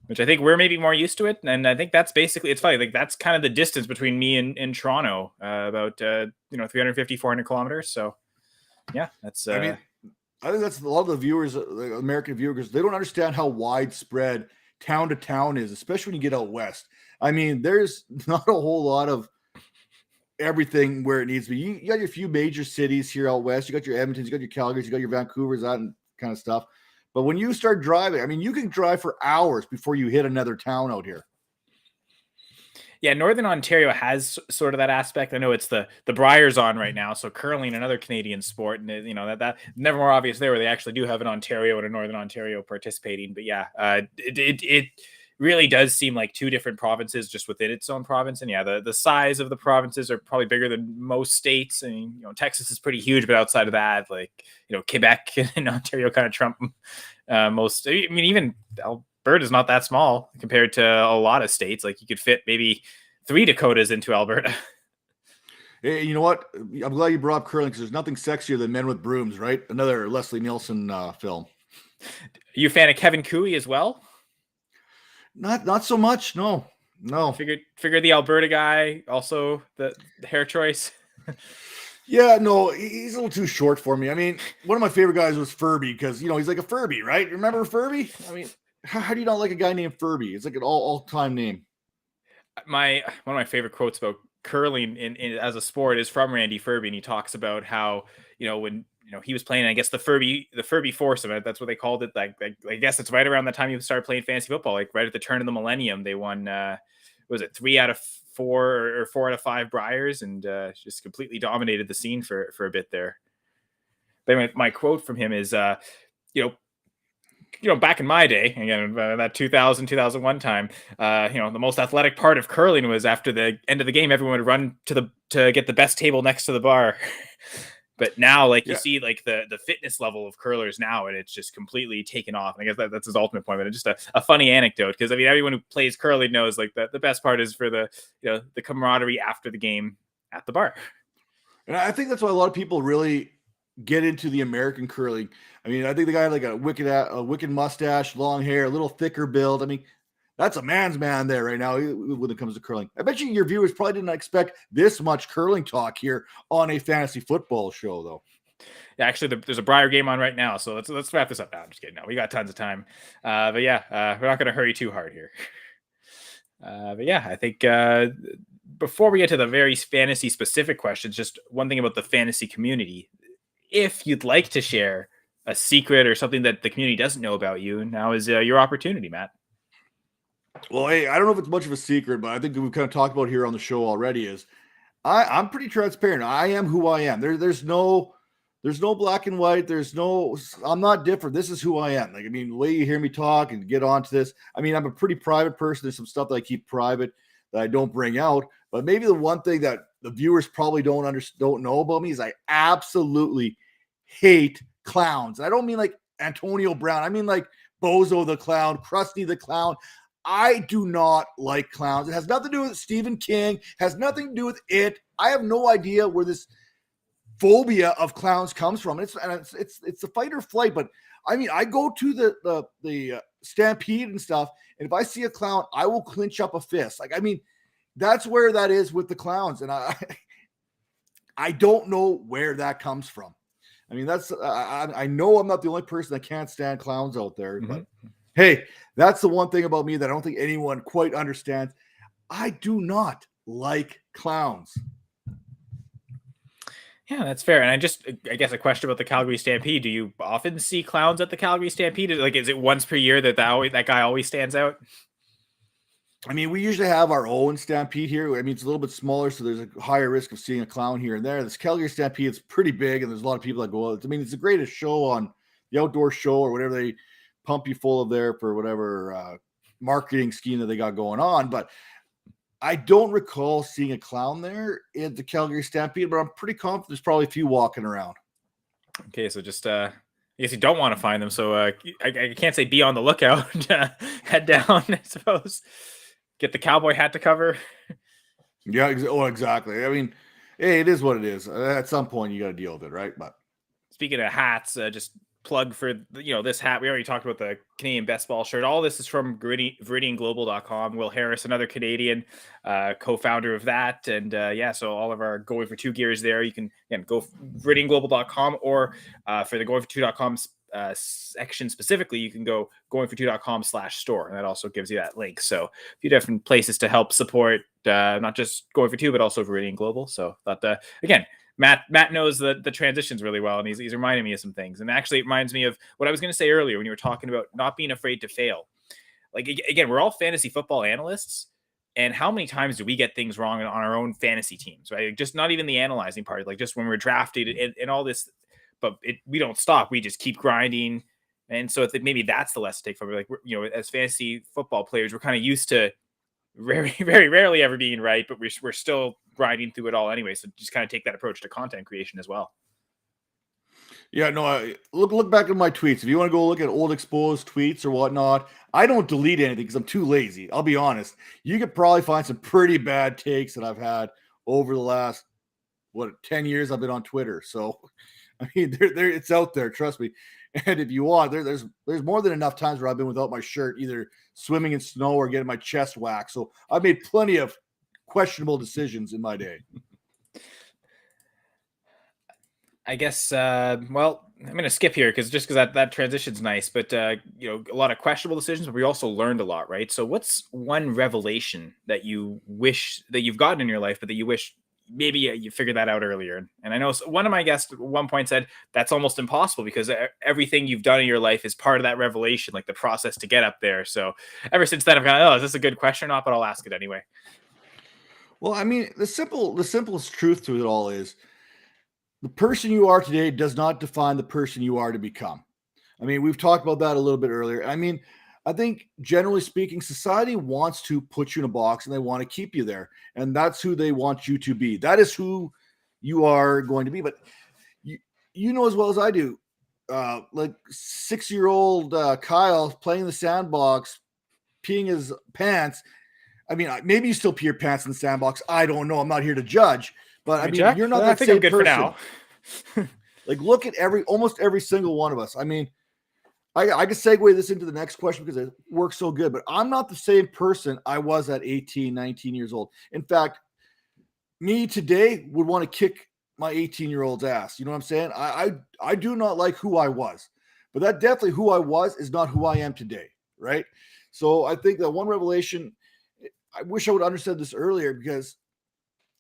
which I think we're maybe more used to it. And I think that's basically, it's funny, like that's kind of the distance between me and Toronto, about 350, 400 kilometers. So yeah, that's I mean, I think that's a lot of the viewers, the American viewers, they don't understand how widespread town to town is, especially when you get out west. I mean, there's not a whole lot of everything where it needs to be. You got your few major cities here out west. You got your Edmontons, you got your Calgarys, you got your Vancouvers, that kind of stuff. But when you start driving, I mean, you can drive for hours before you hit another town out here. Yeah, Northern Ontario has sort of that aspect. I know it's the Briars on right now, so curling, another Canadian sport, and that never more obvious there where they actually do have an Ontario and a Northern Ontario participating. But yeah, it really does seem like 2 different provinces just within its own province. And yeah, the size of the provinces are probably bigger than most states. I mean, Texas is pretty huge, but outside of that, like, Quebec and Ontario kind of trump most. I mean, even Alberta is not that small compared to a lot of states. Like you could fit maybe 3 Dakotas into Alberta. Hey, you know what? I'm glad you brought up curling because there's nothing sexier than Men with Brooms, right? Another Leslie Nielsen film. Are you a fan of Kevin Cooey as well? Not so much. No. Figured the Alberta guy, also the hair choice. Yeah, no, he's a little too short for me. I mean, one of my favorite guys was Furby because, he's like a Furby, right? Remember Furby? I mean, how do you not like a guy named Furby? It's like an all-time name. One of my favorite quotes about curling in as a sport is from Randy Ferbey, and he talks about how when he was playing, I guess the Furby foursome, that's what they called it. Like I guess it's right around the time he started playing fantasy football, like right at the turn of the millennium. They won was it 3 out of 4 or 4 out of 5 Briars, and just completely dominated the scene for a bit there. But anyway, my quote from him is back in my day, again, that 2001 time, the most athletic part of curling was after the end of the game, everyone would run to get the best table next to the bar. But now, like, you see, like the fitness level of curlers now, and it's just completely taken off. And I guess that's his ultimate point. But it's just a funny anecdote, because I mean, everyone who plays curling knows like that the best part is for the the camaraderie after the game at the bar. And I think that's why a lot of people really get into the American curling. I mean, I think the guy had like a wicked mustache, long hair, a little thicker build. I mean, that's a man's man there right now when it comes to curling. I bet you your viewers probably didn't expect this much curling talk here on a fantasy football show, though. Yeah, actually, there's a Briar game on right now, so let's wrap this up now. I'm just kidding. No, we got tons of time, but yeah, we're not going to hurry too hard here. But yeah, I think before we get to the very fantasy specific questions, just one thing about the fantasy community. If you'd like to share a secret or something that the community doesn't know about you, now is your opportunity, Matt. Well, hey, I don't know if it's much of a secret, but I think we've kind of talked about here on the show already is I'm pretty transparent. I am who I am. There's no black and white. I'm not different. This is who I am. Like, I mean, the way you hear me talk and get onto this, I mean, I'm a pretty private person. There's some stuff that I keep private that I don't bring out. But maybe the one thing that the viewers probably don't know about me is I absolutely hate clowns. And I don't mean like Antonio Brown. I mean like Bozo the Clown, Krusty the Clown. I do not like clowns. It has nothing to do with Stephen King, has nothing to do with it. I have no idea where this phobia of clowns comes from. It's a fight or flight, but I mean, I go to the Stampede and stuff, and if I see a clown, I will clinch up a fist. Like, I mean, that's where that is with the clowns, and I don't know where that comes from. I mean, that's I know I'm not the only person that can't stand clowns out there, but hey, that's the one thing about me that I don't think anyone quite understands. I do not like clowns. Yeah, that's fair. And I guess a question about the Calgary Stampede. Do you often see clowns at the Calgary Stampede? Like, is it once per year that guy always stands out? I mean, we usually have our own Stampede here. I mean, it's a little bit smaller, so there's a higher risk of seeing a clown here and there. This Calgary Stampede is pretty big, and there's a lot of people that go out. I mean, it's the greatest show on the outdoor show or whatever they pump you full of there for whatever marketing scheme that they got going on. But I don't recall seeing a clown there at the Calgary Stampede, but I'm pretty confident there's probably a few walking around. Okay, so just I guess you don't want to find them, so I can't say be on the lookout. Head down, I suppose. Get the cowboy hat to cover. Yeah, exactly. I mean, hey, it is what it is. At some point, you got to deal with it, right? But speaking of hats, just plug for this hat. We already talked about the Canadian best ball shirt. All this is from ViridianGlobal.com. Will Harris, another Canadian co-founder of that, and so all of our Going for Two gear is there. You can go ViridianGlobal.com, or for the Going for Two.com section specifically, you can go goingfor2.com/store, and that also gives you that link. So a few different places to help support not just Going for Two, but also Viridian Global. So that again, Matt knows the transitions really well, and he's reminding me of some things. And actually, it reminds me of what I was going to say earlier when you were talking about not being afraid to fail. Like, again, we're all fantasy football analysts, and how many times do we get things wrong on our own fantasy teams, right? Just not even the analyzing part, like just when we're drafted and all this. But we don't stop. We just keep grinding. And so maybe that's the lesson to take from it. Like, as fantasy football players, we're kind of used to very, very rarely ever being right, but we're still grinding through it all anyway. So just kind of take that approach to content creation as well. Yeah, no, look back at my tweets. If you want to go look at old exposed tweets or whatnot, I don't delete anything because I'm too lazy. I'll be honest. You could probably find some pretty bad takes that I've had over the last, 10 years I've been on Twitter. So, I mean, it's out there. Trust me. And if you want, there's more than enough times where I've been without my shirt, either swimming in snow or getting my chest waxed. So I've made plenty of questionable decisions in my day. I guess, well, I'm going to skip here because that transition's nice, but a lot of questionable decisions, but we also learned a lot, right? So, what's one revelation that you wish that you've gotten in your life, but that you wish maybe you figured that out earlier? And I know one of my guests at one point said that's almost impossible because everything you've done in your life is part of that revelation, like the process to get up there. So, ever since then, I've gone, oh, is this a good question or not? But I'll ask it anyway. Well, I mean, the simplest truth to it all is the person you are today does not define the person you are to become. I mean, we've talked about that a little bit earlier. I mean, I think generally speaking, society wants to put you in a box and they want to keep you there. And that's who they want you to be. That is who you are going to be. But you know as well as I do, like 6-year-old Kyle playing in the sandbox, peeing his pants. I mean, maybe you still pee your pants in the sandbox. I don't know. I'm not here to judge. But I mean, you're not that same person. For now. Like, look at almost every single one of us. I mean, I can segue this into the next question because it works so good, but I'm not the same person I was at 18, 19 years old. In fact, me today would want to kick my 18-year-old's ass. You know what I'm saying? I do not like who I was, but that definitely who I was is not who I am today, right? So I think that one revelation, I wish I would have understood this earlier because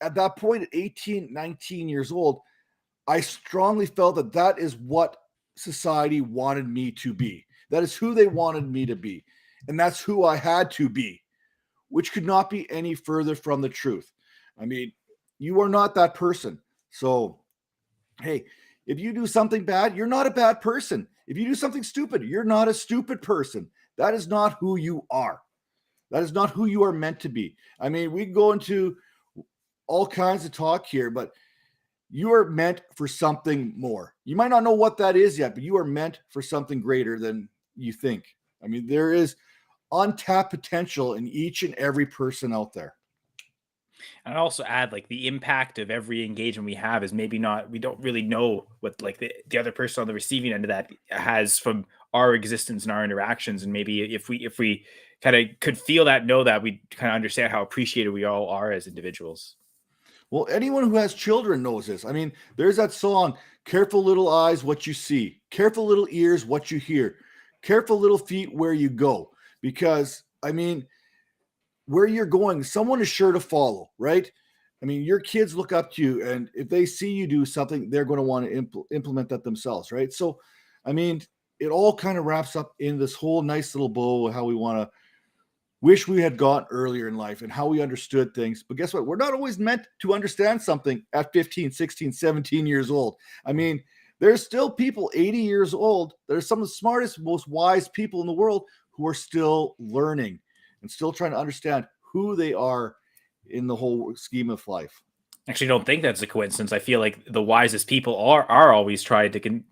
at that point at 18, 19 years old, I strongly felt that that is what society wanted me to be. That is who they wanted me to be. And that's who I had to be, which could not be any further from the truth. I mean, you are not that person. So, hey, if you do something bad, you're not a bad person. If you do something stupid, you're not a stupid person. That is not who you are. That is not who you are meant to be. I mean, we go into all kinds of talk here, but you are meant for something more. You might not know what that is yet, but you are meant for something greater than you think. I mean, there is untapped potential in each and every person out there. And I'd also add, like, the impact of every engagement we have is maybe not, we don't really know what, like, the other person on the receiving end of that has from our existence and our interactions. And maybe if we kind of could feel that, know that, we kind of understand how appreciated we all are as individuals. Well, anyone who has children knows this. I mean, there's that song, careful little eyes, what you see, careful little ears, what you hear, careful little feet, where you go. Because, I mean, where you're going, someone is sure to follow, right? I mean, your kids look up to you, and if they see you do something, they're going to want to implement that themselves, right? So, I mean, it all kind of wraps up in this whole nice little bow of how we want to wish we had gone earlier in life and how we understood things. But guess what? We're not always meant to understand something at 15, 16, 17 years old. I mean, there's still people 80 years old that are some of the smartest, most wise people in the world who are still learning and still trying to understand who they are in the whole scheme of life. Actually, don't think that's a coincidence. I feel like the wisest people are always trying to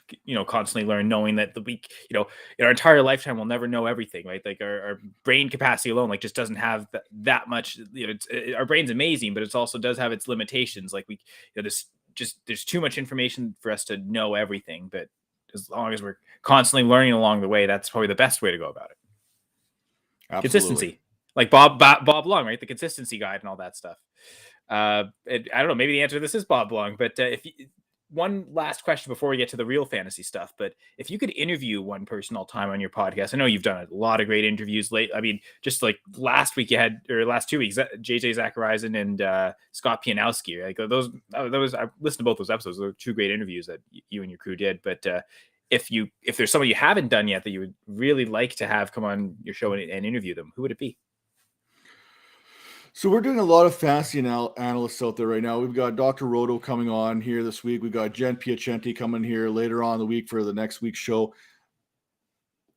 constantly learn, knowing that in our entire lifetime we'll never know everything, right? Like our brain capacity alone, like, just doesn't have that much. Our brain's amazing, but it also does have its limitations. Like, there's too much information for us to know everything. But as long as we're constantly learning along the way, that's probably the best way to go about it. Absolutely. Consistency, like Bob Long, right? The consistency guide and all that stuff. I don't know, maybe the answer to this is Bob Long, but one last question before we get to the real fantasy stuff. But if you could interview one person all time on your podcast, I know you've done a lot of great interviews late. I mean, just like last 2 weeks, JJ Zachariasen and Scott Pianowski, like those I listened to both those episodes. Those were 2 great interviews that you and your crew did. But if there's somebody you haven't done yet that you would really like to have come on your show and interview them, who would it be? So we're doing a lot of fantasy analysts out there right now. We've got Dr. Roto coming on here this week. We've got Jen Piacenti coming here later on in the week for the next week's show.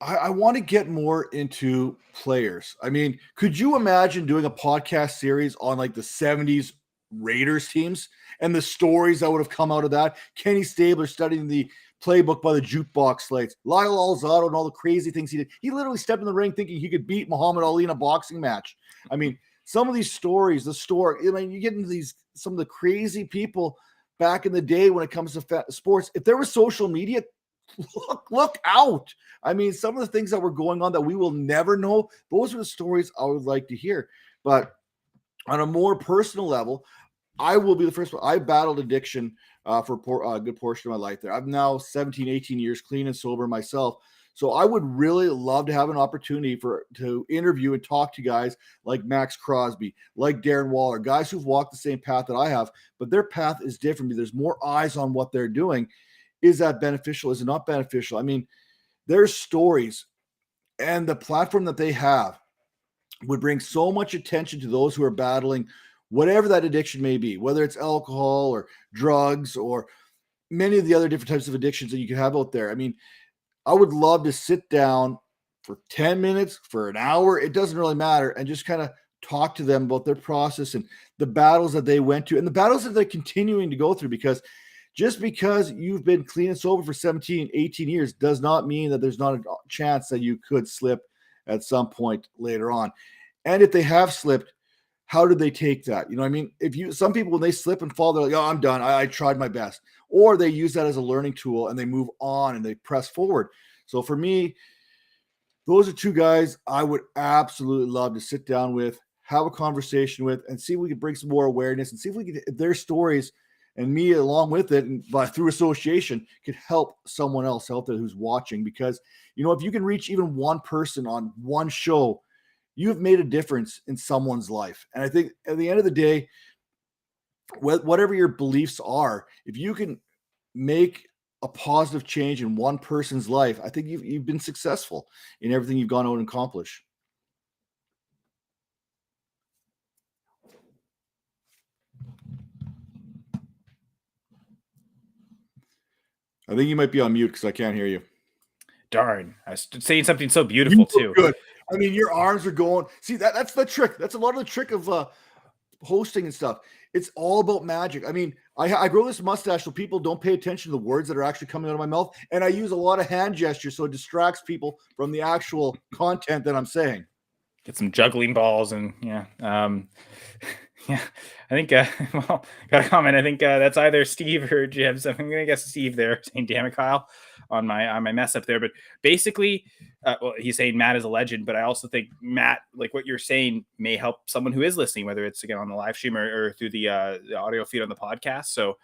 I want to get more into players. I mean, could you imagine doing a podcast series on like the 70s Raiders teams and the stories that would have come out of that? Kenny Stabler studying the playbook by the jukebox slates, Lyle Alzado and all the crazy things he did. He literally stepped in the ring thinking he could beat Muhammad Ali in a boxing match. I mean, some of these stories, I mean, you get into some of the crazy people back in the day when it comes to sports. If there was social media, look out. I mean, some of the things that were going on that we will never know, those are the stories I would like to hear. But on a more personal level, I will be the first one. I battled addiction for a good portion of my life there. I'm now 17, 18 years clean and sober myself. So I would really love to have an opportunity to interview and talk to guys like Max Crosby, like Darren Waller, guys who've walked the same path that I have, but their path is different. There's more eyes on what they're doing. Is that beneficial? Is it not beneficial? I mean, their stories and the platform that they have would bring so much attention to those who are battling whatever that addiction may be, whether it's alcohol or drugs or many of the other different types of addictions that you can have out there. I mean, I would love to sit down for 10 minutes, for an hour, it doesn't really matter, and just kind of talk to them about their process and the battles that they went to and the battles that they're continuing to go through, because just because you've been clean and sober for 17, 18 years does not mean that there's not a chance that you could slip at some point later on. And if they have slipped, how did they take that? You know what I mean? Some people, when they slip and fall, they're like, oh, I'm done. I tried my best. Or they use that as a learning tool and they move on and they press forward. So for me, those are two guys I would absolutely love to sit down with, have a conversation with, and see if we can bring some more awareness and see if their stories and me along with it, and through association, could help someone else out there who's watching. Because, if you can reach even one person on one show, you've made a difference in someone's life. And I think at the end of the day, whatever your beliefs are, if you can make a positive change in one person's life, I think you've been successful in everything you've gone out and accomplished. I think you might be on mute because I can't hear you. Darn. I was saying something so beautiful too. Good. I mean, your arms are going. See, that's the trick. That's a lot of the trick of hosting and stuff. It's all about magic. I mean, I grow this mustache so people don't pay attention to the words that are actually coming out of my mouth. And I use a lot of hand gestures so it distracts people from the actual content that I'm saying. Get some juggling balls and yeah. Yeah, I think, well, got a comment. I think that's either Steve or Jim. So I'm going to guess Steve there saying, damn it, Kyle, on my mess up there. But basically, well, he's saying Matt is a legend, but I also think Matt, like what you're saying, may help someone who is listening, whether it's again on the live stream or through the audio feed on the podcast. So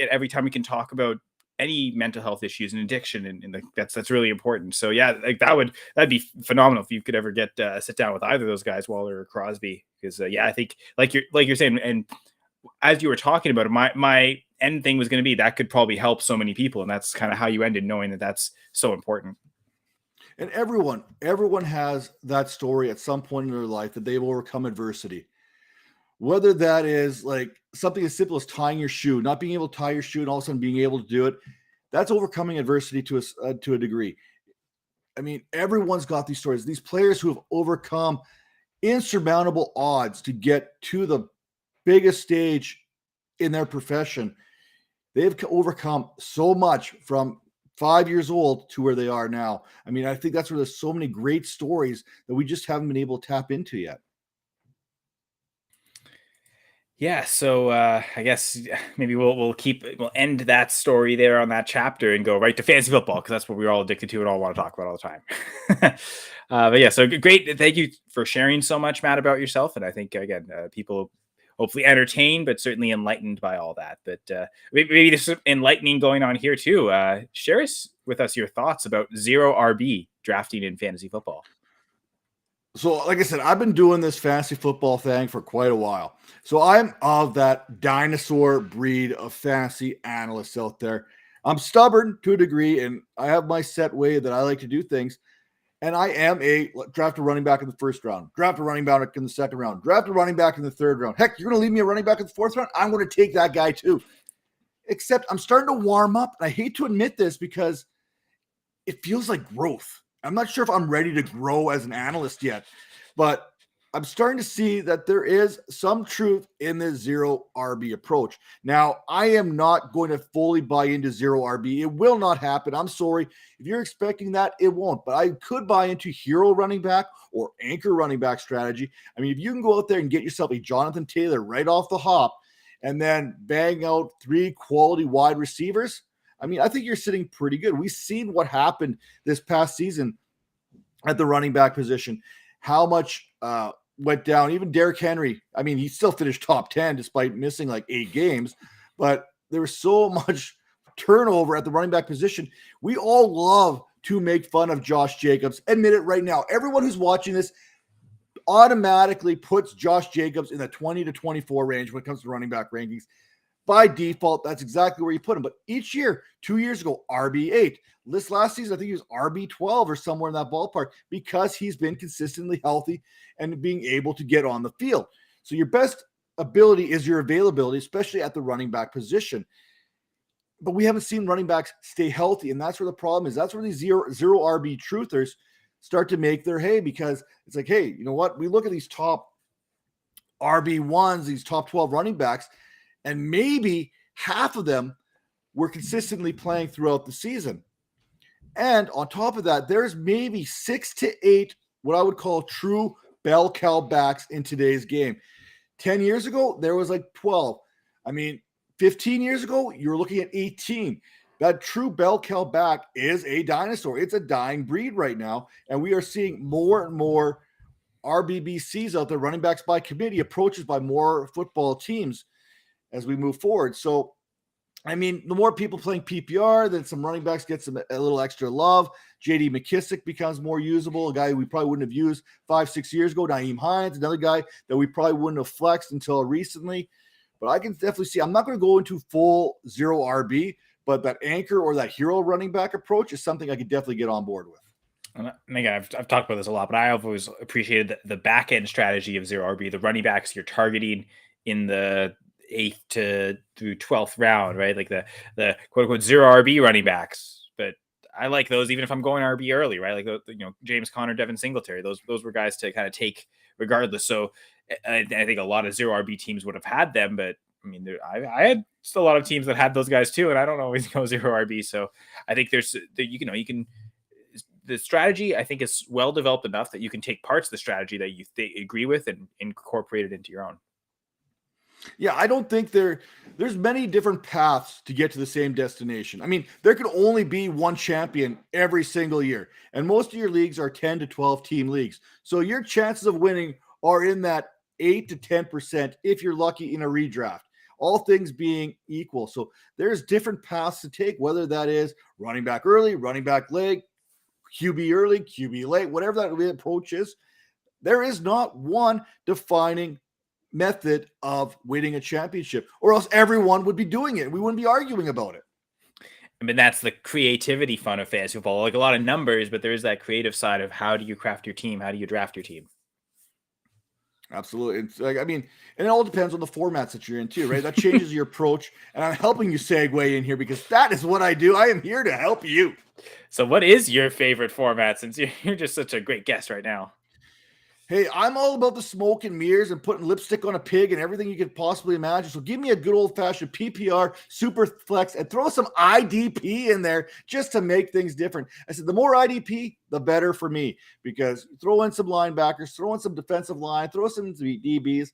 every time we can talk about any mental health issues and addiction, and that's really important. So yeah, like that'd be phenomenal if you could ever get sit down with either of those guys, Waller or Crosby, because yeah, I think like you're saying, and as you were talking about it, my end thing was going to be that could probably help so many people, and that's kind of how you ended, knowing that that's so important. And everyone has that story at some point in their life that they've overcome adversity. Whether that is like something as simple as tying your shoe, not being able to tie your shoe and all of a sudden being able to do it, that's overcoming adversity to a degree. I mean, everyone's got these stories. These players who have overcome insurmountable odds to get to the biggest stage in their profession, they've overcome so much from 5 years old to where they are now. I mean, I think that's where there's so many great stories that we just haven't been able to tap into yet. Yeah, so I guess maybe we'll end that story there on that chapter and go right to fantasy football, because that's what we're all addicted to and all want to talk about all the time. But yeah, so great. Thank you for sharing so much, Matt, about yourself. And I think again, people hopefully entertained, but certainly enlightened by all that. But maybe there's some enlightening going on here too. Share with us your thoughts about zero RB drafting in fantasy football. So, like I said, I've been doing this fantasy football thing for quite a while. So I'm of that dinosaur breed of fantasy analysts out there. I'm stubborn to a degree, and I have my set way that I like to do things. And I am draft a running back in the first round, draft a running back in the second round, draft a running back in the third round. Heck, you're going to leave me a running back in the fourth round? I'm going to take that guy too. Except I'm starting to warm up. And I hate to admit this because it feels like growth. I'm not sure if I'm ready to grow as an analyst yet, but I'm starting to see that there is some truth in this zero RB approach. Now, I am not going to fully buy into zero RB. It will not happen. I'm sorry. If you're expecting that, it won't. But I could buy into hero running back or anchor running back strategy. I mean, if you can go out there and get yourself a Jonathan Taylor right off the hop and then bang out 3 quality wide receivers, I mean, I think you're sitting pretty good. We've seen what happened this past season at the running back position, how much went down. Even Derrick Henry, I mean, he still finished top 10 despite missing like 8 games. But there was so much turnover at the running back position. We all love to make fun of Josh Jacobs. Admit it right now. Everyone who's watching this automatically puts Josh Jacobs in the 20 to 24 range when it comes to running back rankings. By default, that's exactly where you put him. But each year, 2 years ago, RB8. This last season, I think he was RB12 or somewhere in that ballpark because he's been consistently healthy and being able to get on the field. So your best ability is your availability, especially at the running back position. But we haven't seen running backs stay healthy, and that's where the problem is. That's where these zero RB truthers start to make their hay, because it's like, hey, you know what? We look at these top RB1s, these top 12 running backs, and maybe half of them were consistently playing throughout the season. And on top of that, there's maybe 6 to 8 what I would call true bell cow backs in today's game. 10 years ago, there was like 12. I mean, 15 years ago, you were looking at 18. That true bell cow back is a dinosaur. It's a dying breed right now. And we are seeing more and more RBBCs out there, running backs by committee, approaches by more football teams as we move forward. So, I mean, the more people playing PPR, then some running backs get a little extra love. J.D. McKissick becomes more usable, a guy we probably wouldn't have used 5-6 years ago. Naeem Hines, another guy that we probably wouldn't have flexed until recently. But I can definitely see, I'm not going to go into full zero RB, but that anchor or that hero running back approach is something I could definitely get on board with. And again, I've talked about this a lot, but I've always appreciated the back end strategy of zero RB, the running backs you're targeting in the 8th to through 12th round, right? Like the quote unquote zero RB running backs. But I like those even if I'm going RB early, right? Like, James Conner, Devin Singletary, those were guys to kind of take regardless. So I think a lot of zero RB teams would have had them, but I mean, I had still a lot of teams that had those guys too, and I don't always go zero RB. So I think the strategy I think is well developed enough that you can take parts of the strategy that you agree with and incorporate it into your own. Yeah, I don't think there's many different paths to get to the same destination. I mean, there could only be one champion every single year, and most of your leagues are 10 to 12 team leagues. So your chances of winning are in that 8 to 10% if you're lucky in a redraft, all things being equal. So there's different paths to take, whether that is running back early, running back late, QB early, QB late, whatever that approach is. There is not one defining method of winning a championship, or else everyone would be doing it. We wouldn't be arguing about it. I mean, that's the creativity fun of fantasy football. Like a lot of numbers, but there is that creative side of how do you craft your team? How do you draft your team? Absolutely. It's like, I mean, and it all depends on the formats that you're in too, right? That changes your approach. And I'm helping you segue in here because that is what I do. I am here to help you. So what is your favorite format, since you're just such a great guest right now? Hey, I'm all about the smoke and mirrors and putting lipstick on a pig and everything you could possibly imagine. So give me a good old-fashioned PPR, super flex, and throw some IDP in there just to make things different. I said the more IDP, the better for me, because throw in some linebackers, throw in some defensive line, throw some DBs.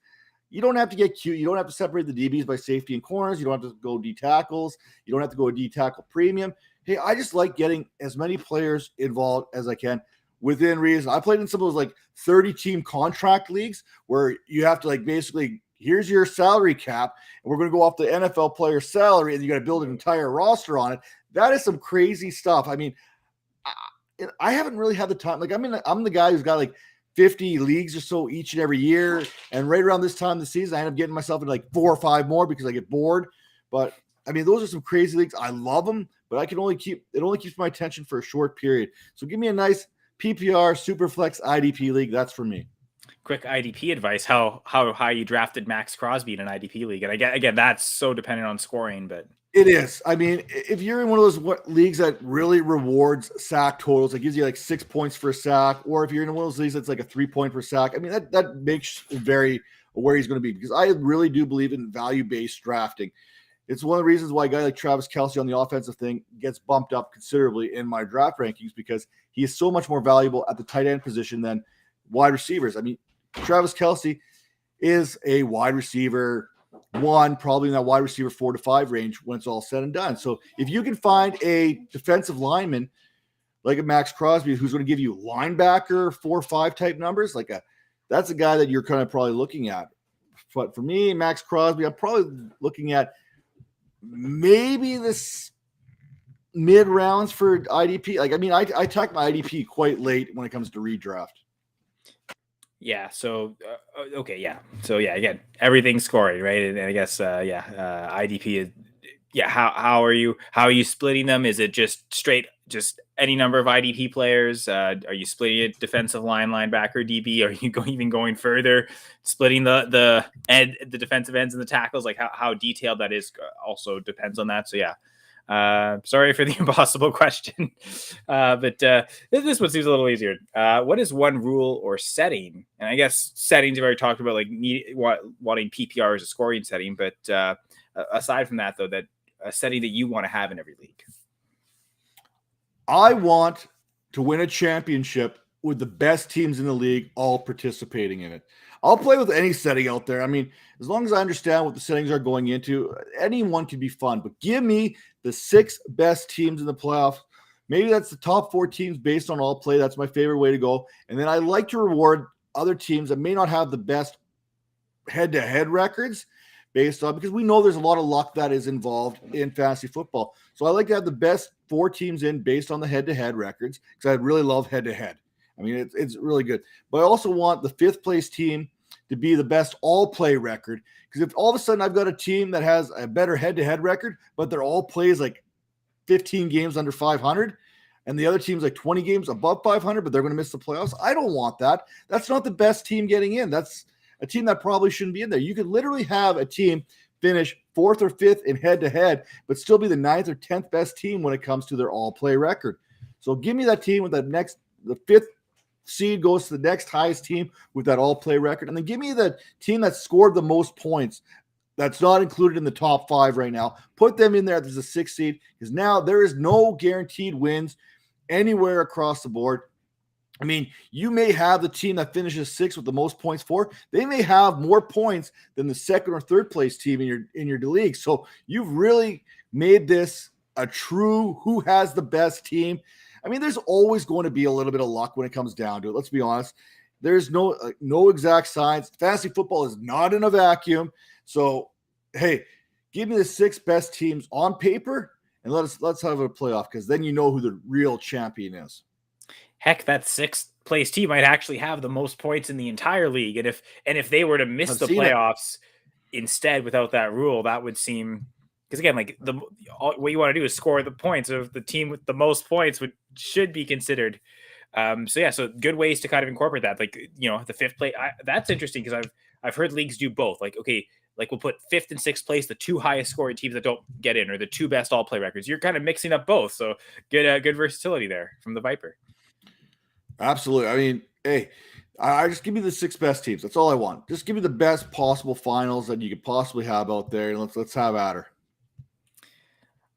You don't have to get cute. You don't have to separate the DBs by safety and corners. You don't have to go D tackles. You don't have to go D tackle premium. Hey, I just like getting as many players involved as I can within reason. I played in some of those like 30-team contract leagues where you have to like basically, here's your salary cap, and we're going to go off the NFL player salary, and you got to build an entire roster on it. That is some crazy stuff. I mean, I haven't really had the time. Like, I mean, I'm the guy who's got like 50 leagues or so each and every year. And right around this time of the season, I end up getting myself into like 4 or 5 more because I get bored. But I mean, those are some crazy leagues. I love them, but it only keeps my attention for a short period. So give me a nice PPR Superflex IDP league. That's for me. Quick IDP advice: how high you drafted Max Crosby in an IDP league? And again, that's so dependent on scoring, but it is. I mean, if you're in one of those leagues that really rewards sack totals, it gives you like 6 points for a sack, or if you're in one of those leagues that's like a 3 point per sack, I mean, that makes it very where he's going to be, because I really do believe in value-based drafting. It's one of the reasons why a guy like Travis Kelce on the offensive thing gets bumped up considerably in my draft rankings, because he is so much more valuable at the tight end position than wide receivers. I mean, Travis Kelce is a wide receiver 1, probably in that wide receiver 4 to 5 range when it's all said and done. So if you can find a defensive lineman like a Max Crosby who's going to give you linebacker 4-5 type numbers, that's a guy that you're kind of probably looking at. But for me, Max Crosby, I'm probably looking at maybe this mid rounds for IDP. Like, I mean, I attack my IDP quite late when it comes to redraft. Yeah. So okay. Yeah. So yeah. Again, everything's scoring, right? And I guess IDP is. Yeah. How are you splitting them? Is it just straight just any number of IDP players? Are you splitting it defensive line, linebacker, DB? Are you even going further, splitting the defensive ends and the tackles? Like how detailed that is also depends on that. So yeah. Sorry for the impossible question, but this one seems a little easier. What is one rule or setting? And I guess settings we've already talked about, like wanting PPR as a scoring setting. But aside from that, though, that a setting that you want to have in every league. I want to win a championship with the best teams in the league all participating in it. I'll play with any setting out there. I mean, as long as I understand what the settings are going into, anyone can be fun. But give me the 6 best teams in the playoffs. Maybe that's the top 4 teams based on all play. That's my favorite way to go. And then I like to reward other teams that may not have the best head-to-head records based on, because we know there's a lot of luck that is involved in fantasy football. So I like to have the best 4 teams in based on the head-to-head records, because I really love head-to-head. I mean, it's really good. But I also want the 5th place team to be the best all-play record, because if all of a sudden I've got a team that has a better head-to-head record, but their all plays like 15 games under 500, and the other team's like 20 games above 500, but they're going to miss the playoffs, I don't want that. That's not the best team getting in. That's a team that probably shouldn't be in there. You could literally have a team finish 4th or 5th in head-to-head, but still be the 9th or 10th best team when it comes to their all-play record. So give me that team with the 5th seed goes to the next highest team with that all-play record, and then give me the team that scored the most points that's not included in the top 5 right now. Put them in there as a 6th seed, because now there is no guaranteed wins anywhere across the board. I mean, you may have the team that finishes 6th with the most points for. They may have more points than the 2nd or 3rd place team in your league. So you've really made this a true who has the best team. I mean, there's always going to be a little bit of luck when it comes down to it. Let's be honest. There's no exact science. Fantasy football is not in a vacuum. So, hey, give me the 6 best teams on paper, and let's have a playoff, because then you know who the real champion is. Heck, that 6th place team might actually have the most points in the entire league. And if they were to miss the playoffs instead without that rule, that would seem, because again, like what you want to do is score the points of the team with the most points should be considered. So good ways to kind of incorporate that. Like, the 5th place, that's interesting, because I've heard leagues do both. Like, okay, like we'll put 5th and 6th place, the 2 highest scoring teams that don't get in, or the 2 best all play records. You're kind of mixing up both. So good versatility there from the Viper. Absolutely. I mean, hey, I just give me the 6 best teams. That's all I want. Just give me the best possible finals that you could possibly have out there, and let's have at her.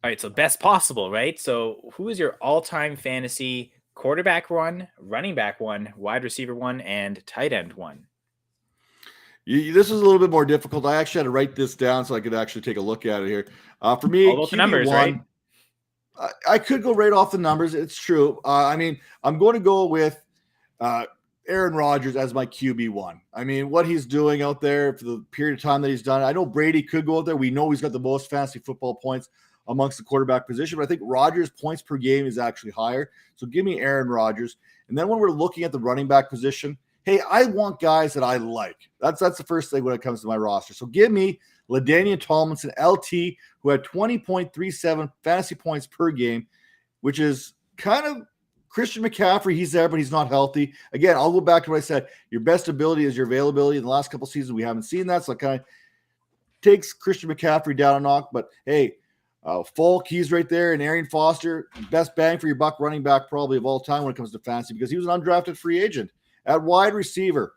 All right, so best possible, right? So who is your all-time fantasy quarterback 1, running back 1, wide receiver 1, and tight end 1? This is a little bit more difficult. I actually had to write this down so I could actually take a look at it here. For me, all those numbers, right? I could go right off the numbers. It's true. I mean, I'm going to go with Aaron Rodgers as my QB1. I mean, what he's doing out there for the period of time that he's done. I know Brady could go out there. We know he's got the most fantasy football points amongst the quarterback position, but I think Rodgers' points per game is actually higher. So give me Aaron Rodgers. And then when we're looking at the running back position, hey, I want guys that I like. That's the first thing when it comes to my roster. So give me LaDainian Tomlinson, LT, who had 20.37 fantasy points per game, which is kind of Christian McCaffrey. He's there, but he's not healthy. Again, I'll go back to what I said. Your best ability is your availability. In the last couple of seasons, we haven't seen that, so it kind of takes Christian McCaffrey down a knock. But hey, Falk, he's right there, and Arian Foster, best bang for your buck running back probably of all time when it comes to fantasy, because he was an undrafted free agent. At wide receiver,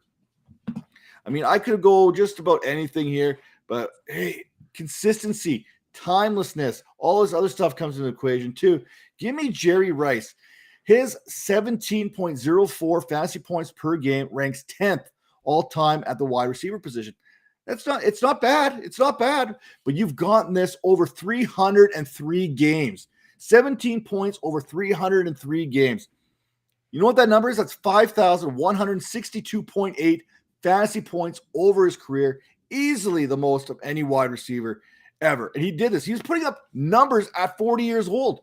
I mean, I could go just about anything here, but hey, consistency, timelessness, all this other stuff comes into the equation too. Give me Jerry Rice. His 17.04 fantasy points per game ranks 10th all time at the wide receiver position. It's not bad. It's not bad, but you've gotten this over 303 games. 17 points over 303 games. You know what that number is? That's 5,162.8 fantasy points over his career. Easily the most of any wide receiver ever. And he did this. He was putting up numbers at 40 years old.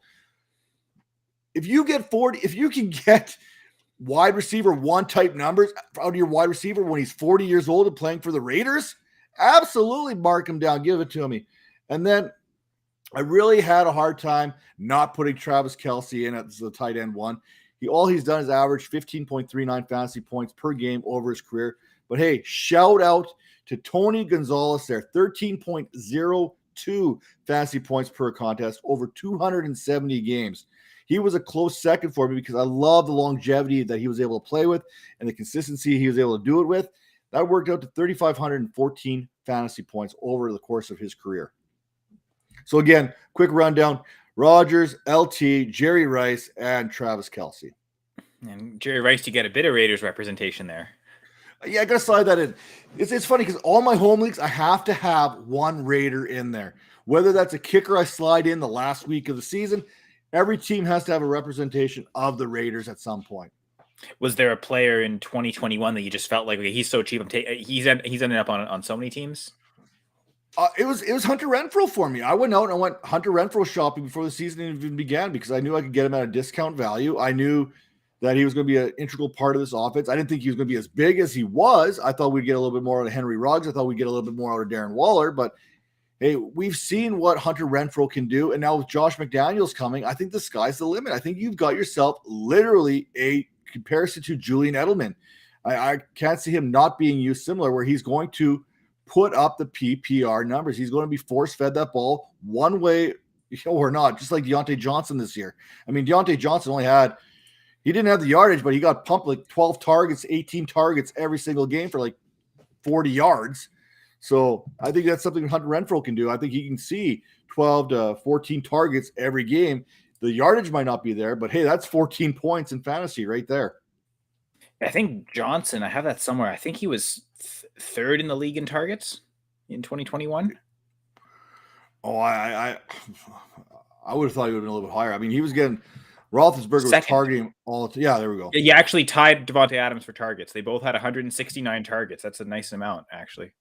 If you can get wide receiver one type numbers out of your wide receiver when he's 40 years old and playing for the Raiders, absolutely mark him down. Give it to me. And then I really had a hard time not putting Travis Kelce in as the tight end one. All he's done is average 15.39 fantasy points per game over his career. But hey, shout out to Tony Gonzalez there, 13.02 fantasy points per contest over 270 games. He was a close second for me because I love the longevity that he was able to play with and the consistency he was able to do it with. That worked out to 3,514 fantasy points over the course of his career. So again, quick rundown: Rodgers, LT, Jerry Rice, and Travis Kelce. And Jerry Rice, you get a bit of Raiders representation there. Yeah, I got to slide that in. It's funny because all my home leagues, I have to have one Raider in there. Whether that's a kicker I slide in the last week of the season, every team has to have a representation of the Raiders at some point. Was there a player in 2021 that you just felt like, okay, he's so cheap, he's ended up on so many teams? It was Hunter Renfrow for me. I went out and I went Hunter Renfrow shopping before the season even began because I knew I could get him at a discount value. I knew that he was going to be an integral part of this offense. I didn't think he was going to be as big as he was. I thought we'd get a little bit more out of Henry Ruggs. I thought we'd get a little bit more out of Darren Waller. But hey, we've seen what Hunter Renfrow can do. And now with Josh McDaniels coming, I think the sky's the limit. I think you've got yourself literally a comparison to Julian Edelman. I can't see him not being used similar, where he's going to put up the PPR numbers. He's going to be force-fed that ball one way or not, just like Deontay Johnson this year. I mean, Deontay Johnson he didn't have the yardage, but he got pumped like 12 targets, 18 targets every single game for like 40 yards. So I think that's something Hunter Renfrow can do. I think he can see 12 to 14 targets every game. The yardage might not be there, but hey, that's 14 points in fantasy right there. I think Johnson, I have that somewhere. I think he was third in the league in targets in 2021. Oh, I would have thought he would have been a little bit higher. I mean, he was getting Roethlisberger was targeting all the time. Yeah, there we go. You actually tied Devontae Adams for targets. They both had 169 targets. That's a nice amount, actually.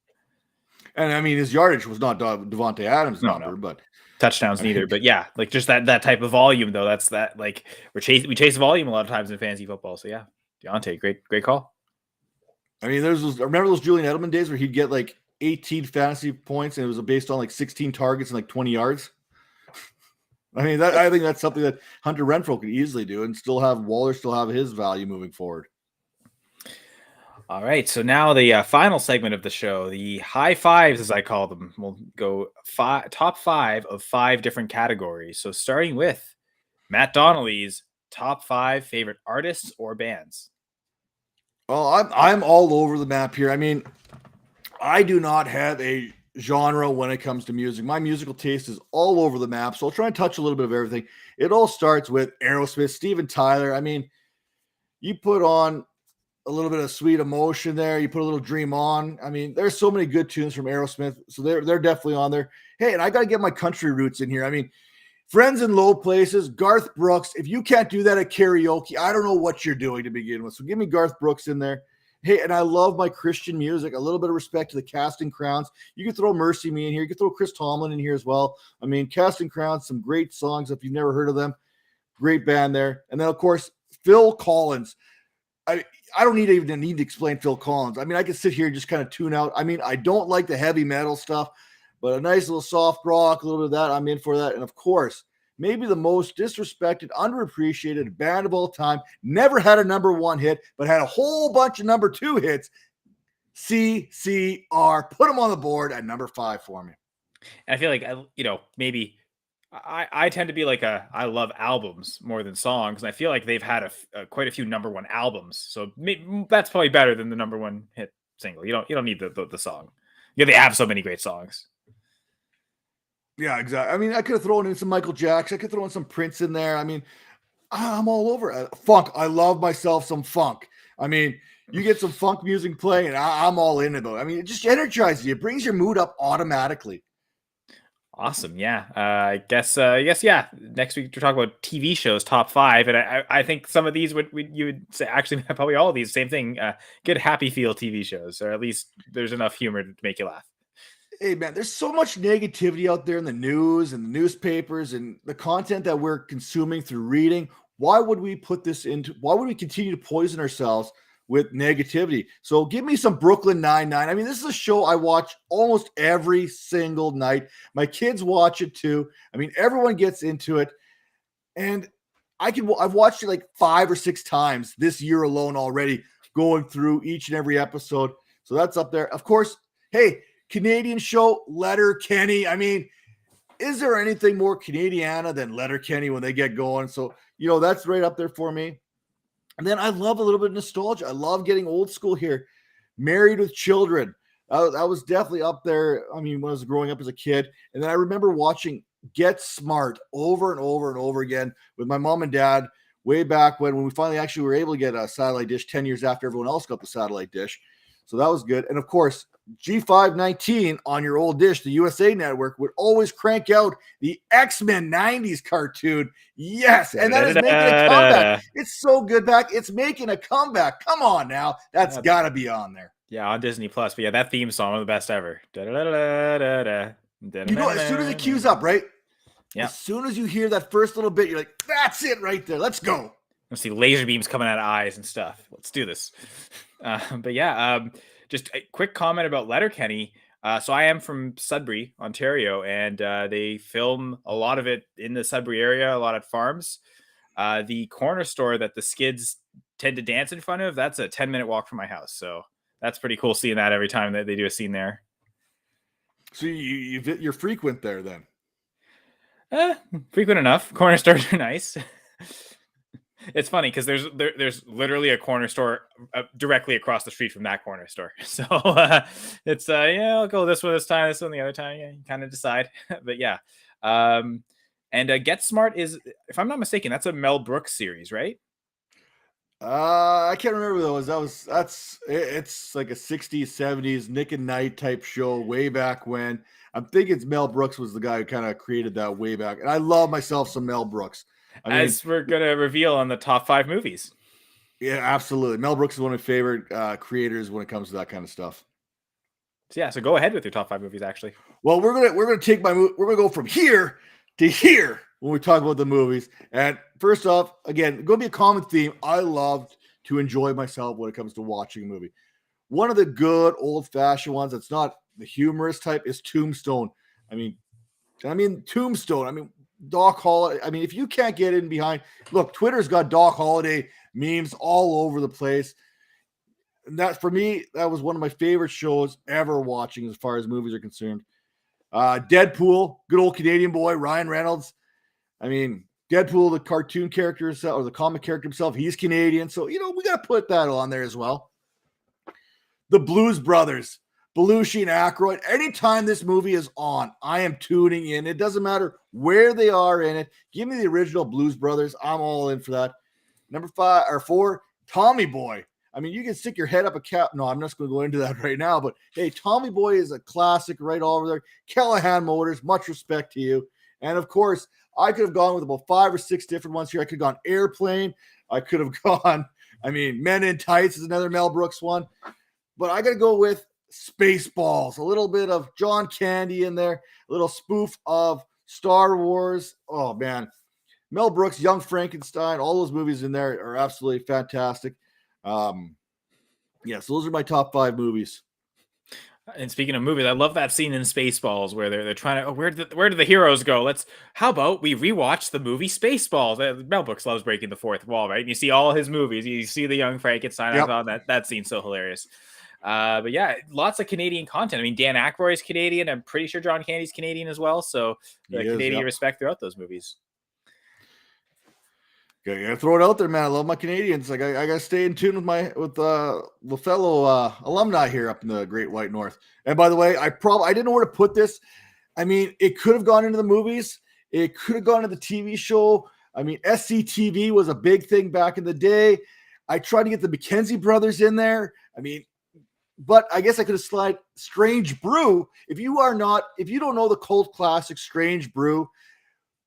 And I mean, his yardage was not Devontae Adams' number, but touchdowns neither. But yeah, like just that type of volume, though. That's that. Like we chase volume a lot of times in fantasy football. So yeah, Deontay, great call. I mean, remember those Julian Edelman days where he'd get like 18 fantasy points and it was based on like 16 targets and like 20 yards. I mean, I think that's something that Hunter Renfrow could easily do and still have Waller have his value moving forward. All right, so now the final segment of the show, the high fives, as I call them. We'll go top 5 of 5 different categories. So starting with Matt Donnelly's top 5 favorite artists or bands. Well, I'm all over the map here. I mean, I do not have a genre when it comes to music. My musical taste is all over the map, so I'll try and touch a little bit of everything. It all starts with Aerosmith, Steven Tyler. I mean, you put on a little bit of Sweet Emotion there. You put a little Dream On. I mean, there's so many good tunes from Aerosmith, so they're definitely on there. Hey, and I got to get my country roots in here. I mean, Friends in Low Places, Garth Brooks. If you can't do that at karaoke, I don't know what you're doing to begin with. So give me Garth Brooks in there. Hey, and I love my Christian music. A little bit of respect to the Casting Crowns. You can throw Mercy Me in here. You can throw Chris Tomlin in here as well. I mean, Casting Crowns, some great songs if you've never heard of them. Great band there. And then, of course, Phil Collins. I don't even need to explain Phil Collins. I mean, I can sit here and just kind of tune out. I mean, I don't like the heavy metal stuff, but a nice little soft rock, a little bit of that, I'm in for that. And, of course, maybe the most disrespected, underappreciated band of all time, never had a number 1 hit, but had a whole bunch of number 2 hits. CCR. Put them on the board at number 5 for me. And I feel like, maybe I tend to be like I love albums more than songs. And I feel like they've had quite a few number 1 albums. So that's probably better than the number 1 hit single. You don't need the song. They have so many great songs. Yeah, exactly. I mean, I could have thrown in some Michael Jackson. I could throw in some Prince in there. I mean, I'm all over funk. I love myself some funk. I mean, you get some funk music playing, and I'm all in it. I mean, it just energizes you. It brings your mood up automatically. Awesome. Yeah. I guess, yeah. Next week, we're talking about TV shows, top 5. And I think some of these you would say, actually, probably all of these, same thing, good happy feel TV shows, or at least there's enough humor to make you laugh. Hey man, there's so much negativity out there in the news and the newspapers and the content that we're consuming through reading. Why would we why would we continue to poison ourselves with negativity? So give me some Brooklyn Nine-Nine. I mean, this is a show I watch almost every single night. My kids watch it too. I mean, everyone gets into it. And I've watched it like 5 or 6 times this year alone already, going through each and every episode. So that's up there. Of course, hey, Canadian show, Letterkenny. I mean, is there anything more Canadiana than Letterkenny when they get going? So, that's right up there for me. And then I love a little bit of nostalgia. I love getting old school here. Married with Children. That was definitely up there. I mean, when I was growing up as a kid. And then I remember watching Get Smart over and over and over again with my mom and dad way back when we finally actually were able to get a satellite dish 10 years after everyone else got the satellite dish. So that was good. And of course, G519 on your old dish, the USA Network, would always crank out the X-Men 90s cartoon. Yes, and that is making a comeback. It's so good back. It's making a comeback. Come on now. That's got to be on there. Yeah, on Disney Plus. But yeah, that theme song, one of the best ever. As soon as it cues up, right? Yeah. As soon as you hear that first little bit, you're like, that's it right there. Let's go. Let's see laser beams coming out of eyes and stuff. Let's do this. But yeah, just a quick comment about Letterkenny. So I am from Sudbury, Ontario, and they film a lot of it in the Sudbury area, a lot at farms. The corner store that the skids tend to dance in front of, that's a 10-minute walk from my house. So that's pretty cool seeing that every time that they do a scene there. So you're frequent there then? Frequent enough. Corner stores are nice. It's funny because there's literally a corner store directly across the street from that corner store. So it's I'll go this one this time, this one the other time. Yeah, you kind of decide. But yeah, and Get Smart is, if I'm not mistaken, that's a Mel Brooks series, right? I can't remember those. It's like a 60s, 70s Nick and Knight type show way back when. I'm thinking it's Mel Brooks was the guy who kind of created that way back. And I love myself some Mel Brooks. As we're going to reveal on the top 5 movies. Yeah, absolutely. Mel Brooks is one of my favorite creators when it comes to that kind of stuff. So yeah, so go ahead with your top 5 movies, actually. Well, we're gonna go from here to here when we talk about the movies. And first off, again, going to be a common theme. I love to enjoy myself when it comes to watching a movie. One of the good old-fashioned ones that's not the humorous type is Tombstone. I mean, Tombstone. I mean, Doc Holliday. I mean, if you can't get in behind, look, Twitter's got Doc Holliday memes all over the place. And that, for me, that was one of my favorite shows ever watching as far as movies are concerned. Deadpool, good old Canadian boy, Ryan Reynolds. I mean, Deadpool, the cartoon character himself, or the comic character himself, he's Canadian. So, we got to put that on there as well. The Blues Brothers, Belushi and Aykroyd. Anytime this movie is on, I am tuning in. It doesn't matter where they are in it. Give me the original Blues Brothers. I'm all in for that. Number 4, Tommy Boy. I mean, you can stick your head up a cap. No, I'm not going to go into that right now. But, hey, Tommy Boy is a classic right over there. Callahan Motors, much respect to you. And, of course, I could have gone with about 5 or 6 different ones here. I could have gone Airplane. I could have gone, Men in Tights is another Mel Brooks one. But I got to go with Spaceballs. A little bit of John Candy in there. A little spoof of Star Wars. Oh, man. Mel Brooks, Young Frankenstein, all those movies in there are absolutely fantastic. So those are my top 5 movies. And speaking of movies, I love that scene in Spaceballs where they're trying to, where do the heroes go? How about we rewatch the movie Spaceballs? Mel Brooks loves breaking the fourth wall, right? And you see all his movies. You see the Young Frankenstein. Yep. I thought that scene's so hilarious. But yeah, lots of Canadian content. I mean, Dan Aykroyd's Canadian. I'm pretty sure John Candy's Canadian as well. So Canadian respect throughout those movies. Okay, I gotta throw it out there, man. I love my Canadians. I gotta stay in tune with the fellow alumni here up in the Great White North. And by the way, I didn't know where to put this. I mean, it could have gone into the movies. It could have gone to the TV show. I mean, SCTV was a big thing back in the day. I tried to get the McKenzie brothers in there. But I guess I could have slid Strange Brew. If you don't know the cult classic Strange Brew,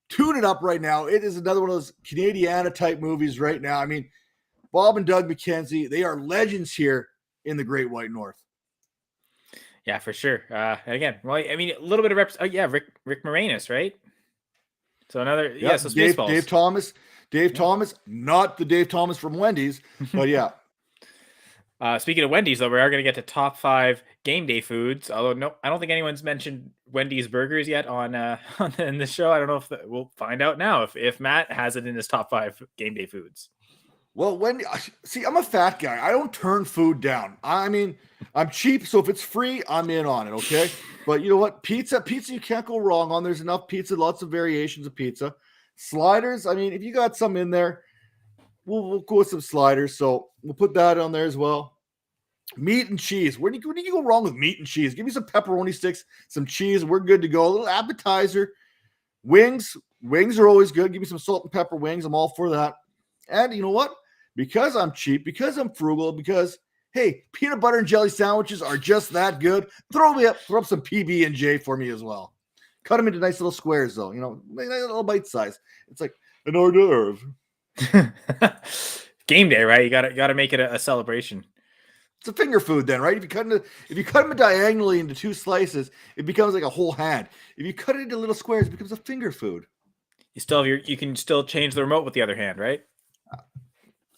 tune it up right now. It is another one of those Canadiana type movies right now. I mean, Bob and Doug McKenzie, they are legends here in the Great White North. Yeah, for sure. Again, well, I mean, a little bit of reps. Oh yeah, Rick Moranis, right? So another, Yeah, so Dave Spaceballs. Thomas, Yeah. not the Dave Thomas from Wendy's, but yeah. Speaking of Wendy's, though, we are going to get to top 5 game day foods. Although, no, I don't think anyone's mentioned Wendy's burgers yet on in the show. I don't know if we'll find out now if Matt has it in his top 5 game day foods. Well, see, I'm a fat guy. I don't turn food down. I mean, I'm cheap, so if it's free, I'm in on it. Okay, but you know what? Pizza, you can't go wrong on. There's enough pizza, lots of variations of pizza. Sliders. I mean, if you got some in there, we'll go with some sliders. So we'll put that on there as well. Meat and cheese. Where do you go wrong with meat and cheese? Give me some pepperoni sticks, some cheese. We're good to go. A little appetizer. Wings. Wings are always good. Give me some salt and pepper wings. I'm all for that. And you know what? Because I'm cheap, because I'm frugal, because hey, peanut butter and jelly sandwiches are just that good. Throw up some PB and J for me as well. Cut them into nice little squares, though. You know, nice little bite size. It's like an hors d'oeuvre. Game day, right? You gotta make it a celebration. It's a finger food, then, right? If you cut them diagonally into 2 slices, it becomes like a whole hand. If you cut it into little squares, it becomes a finger food. You can still change the remote with the other hand, right?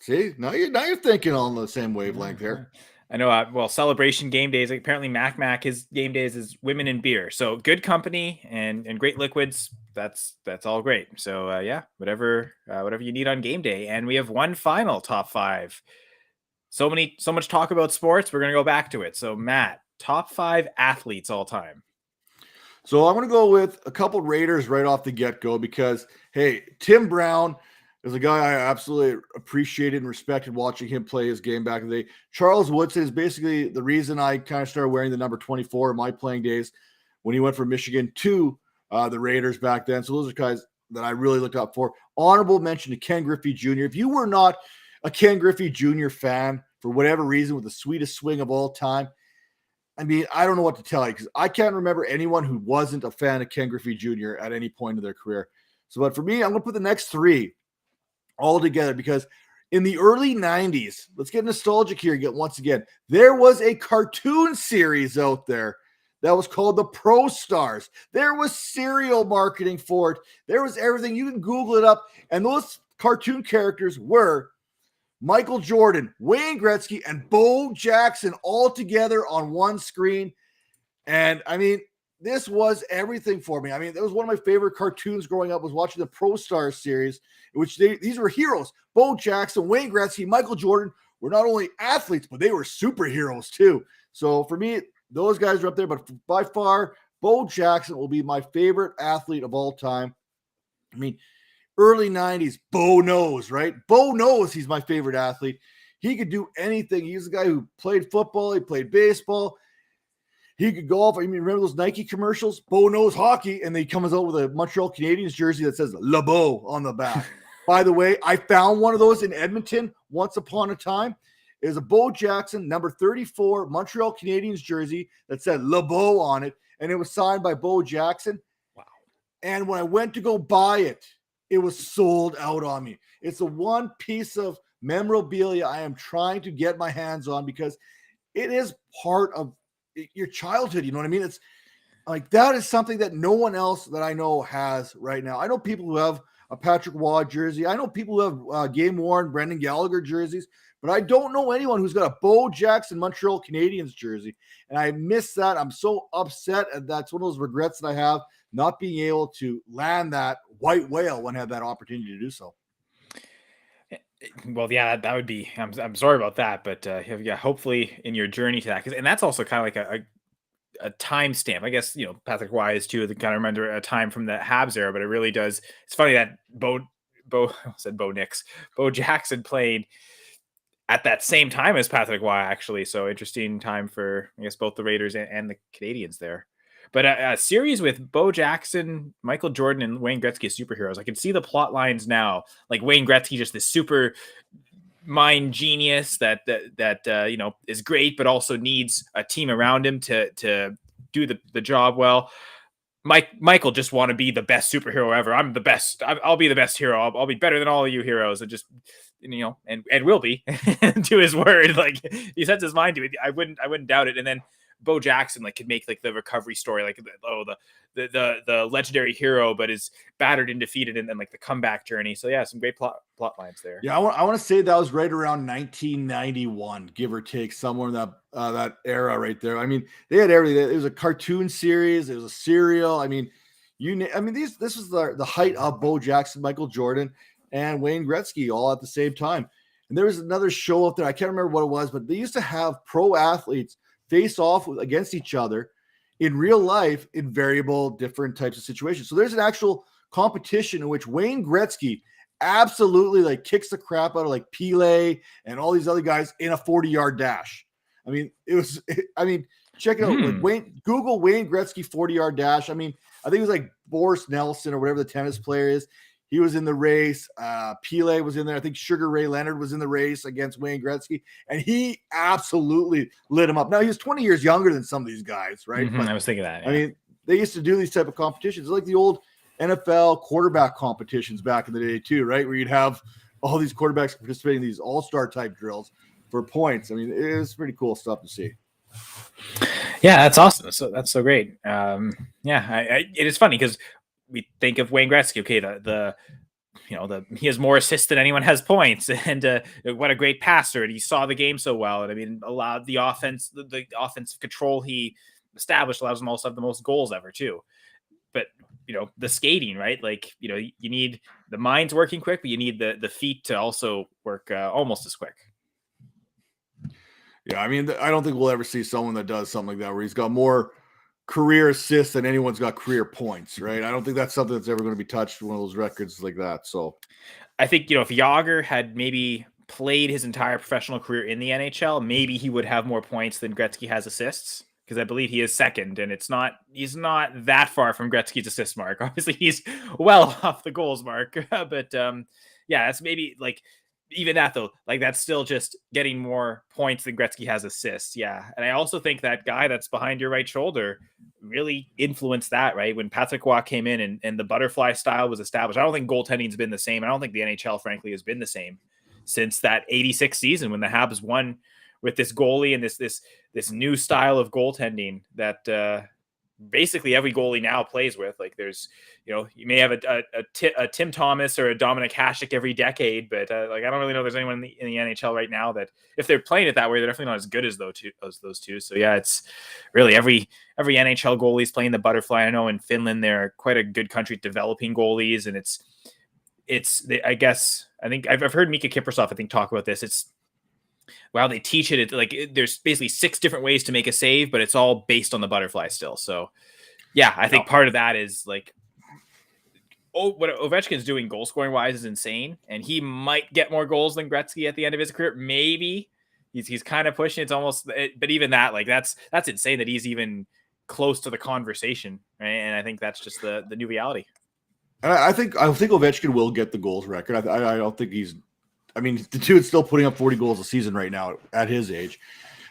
See, now you're thinking on the same wavelength here. I know. Well, celebration game days. Apparently, Mac his game days is women and beer. So good company and great liquids. That's all great. So yeah, whatever you need on game day. And we have one final top 5. So much talk about sports. We're gonna go back to it. So Matt, top 5 athletes all time. So I'm going to go with a couple Raiders right off the get-go because, hey, Tim Brown is a guy I absolutely appreciated and respected watching him play his game back in the day. Charles Woodson is basically the reason I kind of started wearing the number 24 in my playing days when he went from Michigan to the Raiders back then. So those are guys that I really looked up for. Honorable mention to Ken Griffey Jr. If you were not a Ken Griffey Jr. fan for whatever reason with the sweetest swing of all time, I mean, I don't know what to tell you because I can't remember anyone who wasn't a fan of Ken Griffey Jr. at any point in their career. So, but for me, I'm going to put the next 3 all together because in the early 90s, let's get nostalgic here once again. There was a cartoon series out there that was called the Pro Stars. There was cereal marketing for it. There was everything. You can Google it up. And those cartoon characters were Michael Jordan, Wayne Gretzky, and Bo Jackson all together on one screen. And I mean, this was everything for me. I mean, that was one of my favorite cartoons growing up was watching the Pro Stars series, in which these were heroes. Bo Jackson, Wayne Gretzky, Michael Jordan were not only athletes, but they were superheroes too. So for me, those guys are up there, but by far, Bo Jackson will be my favorite athlete of all time. I mean, early 90s, Bo knows, right? Bo knows he's my favorite athlete. He could do anything. He's a guy who played football. He played baseball. He could golf. I mean, remember those Nike commercials? Bo knows hockey. And he comes out with a Montreal Canadiens jersey that says Le Bo on the back. By the way, I found one of those in Edmonton once upon a time. It was a Bo Jackson, number 34, Montreal Canadiens jersey that said Le Bo on it. And it was signed by Bo Jackson. Wow. And when I went to go buy it, it was sold out on me. It's the one piece of memorabilia I am trying to get my hands on because it is part of your childhood. You know what I mean? It's like that is something that no one else that I know has right now. I know people who have a Patrick Waugh jersey. I know people who have game worn Brendan Gallagher jerseys, but I don't know anyone who's got a Bo Jackson Montreal Canadiens jersey. And I miss that. I'm so upset. And that's one of those regrets that I have, not being able to land that white whale when I had that opportunity to do so. Well, yeah, that would be. I'm sorry about that, but yeah, hopefully in your journey to that, and that's also kind of like a timestamp. I guess Patrick Wise too. They kind of remember a time from the Habs era, but it really does. It's funny that Bo I said Bo Nix, Bo Jackson played at that same time as Patrick Waugh, actually. So interesting time for, I guess, both the Raiders and the Canadians there. But a series with Bo Jackson, Michael Jordan, and Wayne Gretzky as superheroes. I can see the plot lines now. Like Wayne Gretzky, just this super mind genius that is great, but also needs a team around him to do the job well. Michael just want to be the best superhero ever. I'm the best. I'll be the best hero. I'll be better than all of you heroes. And just and will be to his word. Like he sets his mind to it. I wouldn't doubt it. And then Bo Jackson like could make like the recovery story, like the legendary hero, but is battered and defeated, and then like the comeback journey. So yeah, some great plot lines there. Yeah, I want to say that was right around 1991, give or take, somewhere in that era right there. I mean, they had everything. It was a cartoon series. It was a serial. I mean, this was the height of Bo Jackson, Michael Jordan, and Wayne Gretzky all at the same time. And there was another show up there. I can't remember what it was, but they used to have pro athletes face off against each other in real life in variable different types of situations. So there's an actual competition in which Wayne Gretzky absolutely like kicks the crap out of like Pele and all these other guys in a 40-yard dash. I mean, check it out. Like Google Wayne Gretzky 40-yard dash. I mean, I think it was like Boris Nelson or whatever the tennis player is. He was in the race. Pele was in there. I think Sugar Ray Leonard was in the race against Wayne Gretzky, and he absolutely lit him up. Now, he was 20 years younger than some of these guys, right? But, I was thinking that. Yeah. I mean, they used to do these type of competitions. It's like the old NFL quarterback competitions back in the day too, right? Where you'd have all these quarterbacks participating in these all-star type drills for points. I mean, it was pretty cool stuff to see. Yeah, that's awesome. So that's so great. It is funny because we think of Wayne Gretzky. Okay, he has more assists than anyone has points, and what a great passer. And he saw the game so well. And I mean, allowed the offense, the offensive control he established allows him also to have the most goals ever too. But the skating, right? Like, you need the mind's working quick, but you need the feet to also work almost as quick. Yeah, I mean, I don't think we'll ever see someone that does something like that where he's got more career assists than anyone's got career points, right? I don't think that's something that's ever going to be touched, one of those records like that. So I think, if Jágr had maybe played his entire professional career in the NHL, maybe he would have more points than Gretzky has assists. Because I believe he is second, and he's not that far from Gretzky's assist mark. Obviously, he's well off the goals mark, but that's maybe like even that though. Like that's still just getting more points than Gretzky has assists. Yeah, and I also think that guy that's behind your right shoulder really influenced that. Right when Patrick Roy came in and the butterfly style was established. I don't think goaltending's been the same. I don't think the NHL, frankly, has been the same since that '86 season when the Habs won with this goalie and this new style of goaltending that basically every goalie now plays with. Like there's, you may have a Tim Thomas or a Dominic Hasek every decade, but I don't really know there's anyone in the NHL right now that if they're playing it that way, they're definitely not as good as those two. So yeah, it's really every NHL goalie is playing the butterfly. I know in Finland, they're quite a good country developing goalies, and I think I've heard Mika Kiprasov, talk about this. They teach it. There's basically 6 different ways to make a save, but it's all based on the butterfly still. So, yeah, I think part of that is what Ovechkin's doing goal scoring wise is insane, and he might get more goals than Gretzky at the end of his career. Maybe he's kind of pushing. It's almost, but even that, that's insane that he's even close to the conversation, right? And I think that's just the new reality. And I think Ovechkin will get the goals record. I don't think he's. I mean, the dude's still putting up 40 goals a season right now at his age.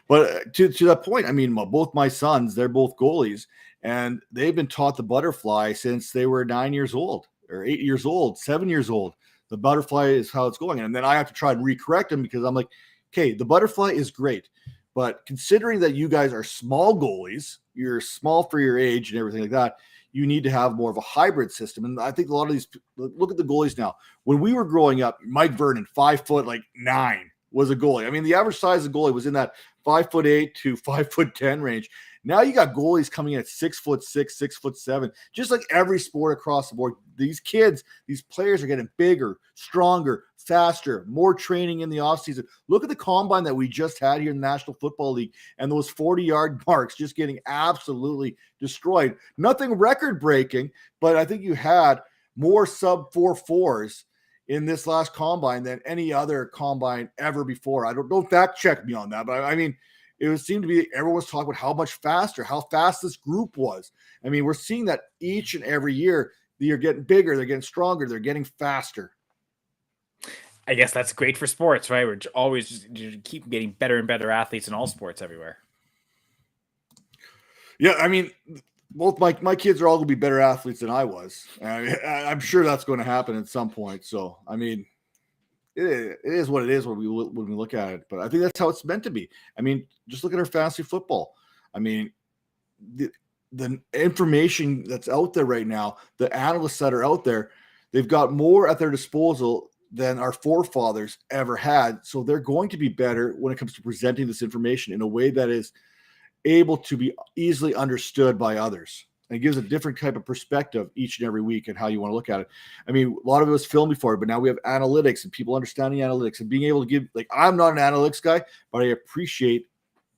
But to that point, I mean, both my sons, they're both goalies, and they've been taught the butterfly since they were 9 years old or 8 years old, 7 years old. The butterfly is how it's going. And then I have to try and recorrect them because I'm like, okay, the butterfly is great. But considering that you guys are small goalies, you're small for your age and everything like that, you need to have more of a hybrid system. And I think a lot of these, look at the goalies now. When we were growing up, Mike Vernon, 5'9", was a goalie. I mean, the average size of goalie was in that 5'8" to 5'10" range. Now you got goalies coming in at 6'6", 6'7", just like every sport across the board. These kids, these players are getting bigger, stronger, faster, more training in the offseason. Look at the combine that we just had here in the National Football League and those 40-yard marks just getting absolutely destroyed. Nothing record-breaking, but I think you had more sub-4.4s in this last combine than any other combine ever before. I don't fact check me on that, but I mean, it seemed to be everyone was talking about how much faster, how fast this group was. I mean, we're seeing that each and every year. They're getting bigger, they're getting stronger, they're getting faster. I guess that's great for sports, right? We're always just keep getting better and better athletes in all sports everywhere. Yeah, I mean, both my kids are all going to be better athletes than I was. I'm sure that's going to happen at some point. So, I mean, it is what it is when we look at it. But I think that's how it's meant to be. I mean, just look at our fantasy football. I mean, the information that's out there right now, the analysts that are out there, they've got more at their disposal than our forefathers ever had. So they're going to be better when it comes to presenting this information in a way that is able to be easily understood by others. And it gives a different type of perspective each and every week and how you want to look at it. I mean, a lot of it was filmed before, but now we have analytics and people understanding analytics and being able to give, like, I'm not an analytics guy, but I appreciate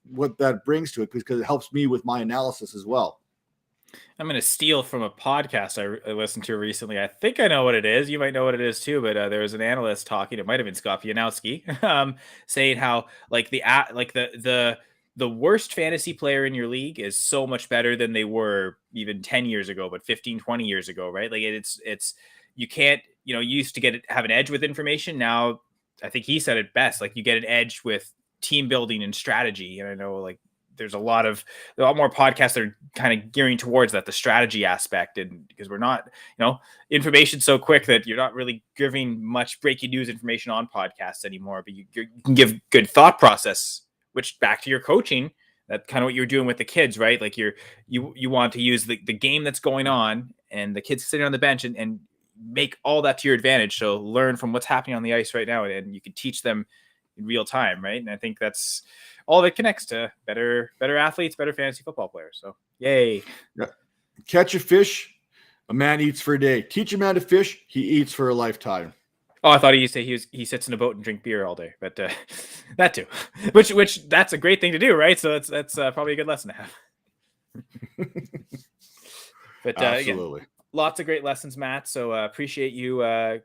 what that brings to it because it helps me with my analysis as well. I'm going to steal from a podcast I listened to recently. I think I know what it is. You might know what it is too, but there was an analyst talking. It might have been Scott Pianowski, saying how like the worst fantasy player in your league is so much better than they were even 10 years ago, but 15, 20 years ago, right? Like it's you can't, you used to have an edge with information. Now, I think he said it best. Like you get an edge with team building and strategy. And I know like there's a lot more podcasts that are kind of gearing towards that, the strategy aspect. And because we're not, information so quick that you're not really giving much breaking news information on podcasts anymore, but you can give good thought process, which back to your coaching, that's kind of what you're doing with the kids, right? Like you want to use the game that's going on and the kids sitting on the bench and make all that to your advantage. So learn from what's happening on the ice right now, and you can teach them in real time, right? And I think that's all of it connects to better athletes, better fantasy football players. So yay. Yeah. Catch a fish, a man eats for a day. Teach a man to fish, he eats for a lifetime. Oh, I thought he'd say he sits in a boat and drink beer all day, but that too, which that's a great thing to do, right? So that's probably a good lesson to have. But absolutely. Again, lots of great lessons, Matt. So appreciate you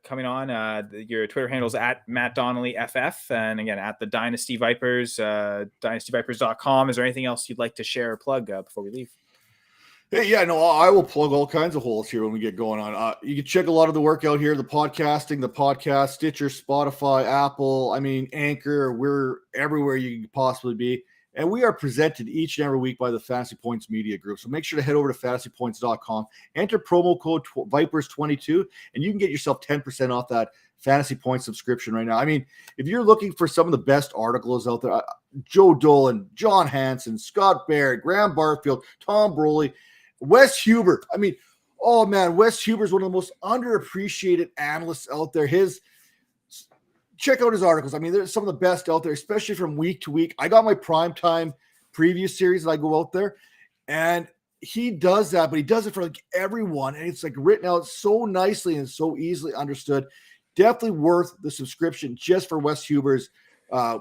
coming on. Your Twitter handle is at Matt Donnelly FF, and again at the Dynasty Vipers, dynastyvipers.com. Is there anything else you'd like to share or plug before we leave? Hey, yeah, no, I will plug all kinds of holes here when we get going on. You can check a lot of the work out here, the podcasting, the podcast, Stitcher, Spotify, Apple, Anchor. We're everywhere you can possibly be. And we are presented each and every week by the Fantasy Points Media Group. So make sure to head over to fantasypoints.com, enter promo code Vipers22, and you can get yourself 10% off that Fantasy Points subscription right now. If you're looking for some of the best articles out there, Joe Dolan, John Hansen, Scott Barrett, Graham Barfield, Tom Broly, Wes Huber. Oh man, Wes Huber is one of the most underappreciated analysts out there. Check out his articles. There's some of the best out there, especially from week to week. I got my primetime preview series that I go out there, and he does that, but he does it for like everyone, and it's like written out so nicely and so easily understood. Definitely worth the subscription just for Wes Huber's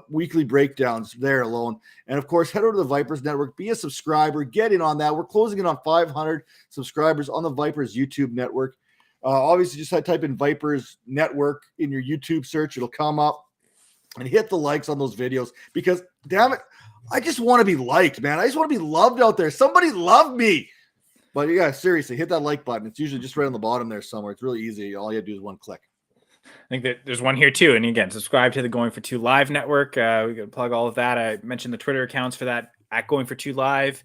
weekly breakdowns there alone. And of course, head over to the Vipers Network, be a subscriber, get in on that. We're closing in on 500 subscribers on the Vipers YouTube network. Obviously, just type in Vipers Network in your YouTube search. It'll come up, and hit the likes on those videos because, damn it, I just want to be liked, man. I just want to be loved out there. Somebody love me. But yeah, seriously, hit that like button. It's usually just right on the bottom there somewhere. It's really easy. All you have to do is one click. I think that there's one here too. And again, subscribe to the Going for Two Live network. We can plug all of that. I mentioned the Twitter accounts for that at Going for Two Live.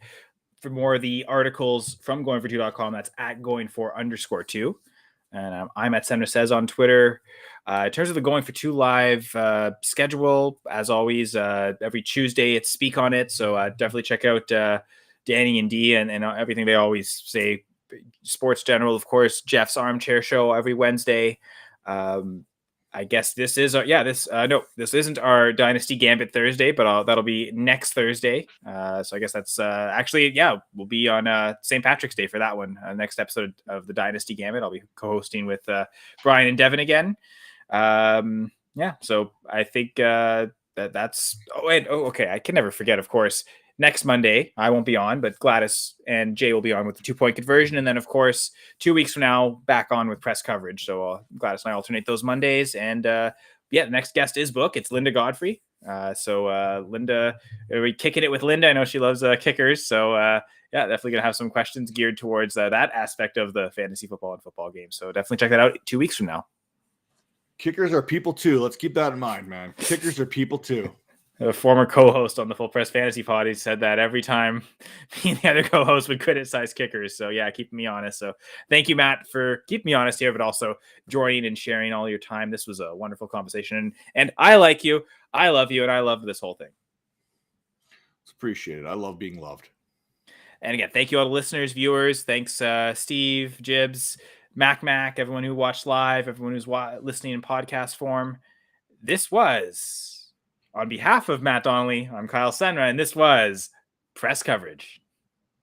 For more of the articles from goingfor2.com, that's at going4_2. And I'm at Senra Says on Twitter. In terms of the Going for Two Live schedule, as always, every Tuesday it's Speak on It. So definitely check out Danny and Dee and everything they always say. Sports General, of course, Jeff's Armchair Show every Wednesday. I guess this is this isn't our Dynasty Gambit Thursday, but that'll be next Thursday. So I guess that's we'll be on St. Patrick's Day for that one. Next episode of the Dynasty Gambit, I'll be co-hosting with Brian and Devin again. So I think that's okay. I can never forget, of course. Next Monday, I won't be on, but Gladys and Jay will be on with the 2-point conversion. And then, of course, 2 weeks from now, back on with press coverage. So Gladys and I alternate those Mondays. And the next guest is booked. It's Linda Godfrey. Linda, we're kicking it with Linda. I know she loves kickers. So, definitely going to have some questions geared towards that aspect of the fantasy football and football game. So definitely check that out 2 weeks from now. Kickers are people too. Let's keep that in mind, man. Kickers are people too. A former co-host on the Full Press Fantasy Pod, he said that every time me and the other co-host would criticize kickers. So yeah, keeping me honest. So thank you, Matt, for keeping me honest here, but also joining and sharing all your time. This was a wonderful conversation. And I like you. I love you. And I love this whole thing. It's appreciated. I love being loved. And again, thank you all the listeners, viewers. Thanks, Steve, Jibs, Mac, everyone who watched live, everyone who's listening in podcast form. This was, on behalf of Matt Donnelly, I'm Kyle Senra, and this was Press Coverage.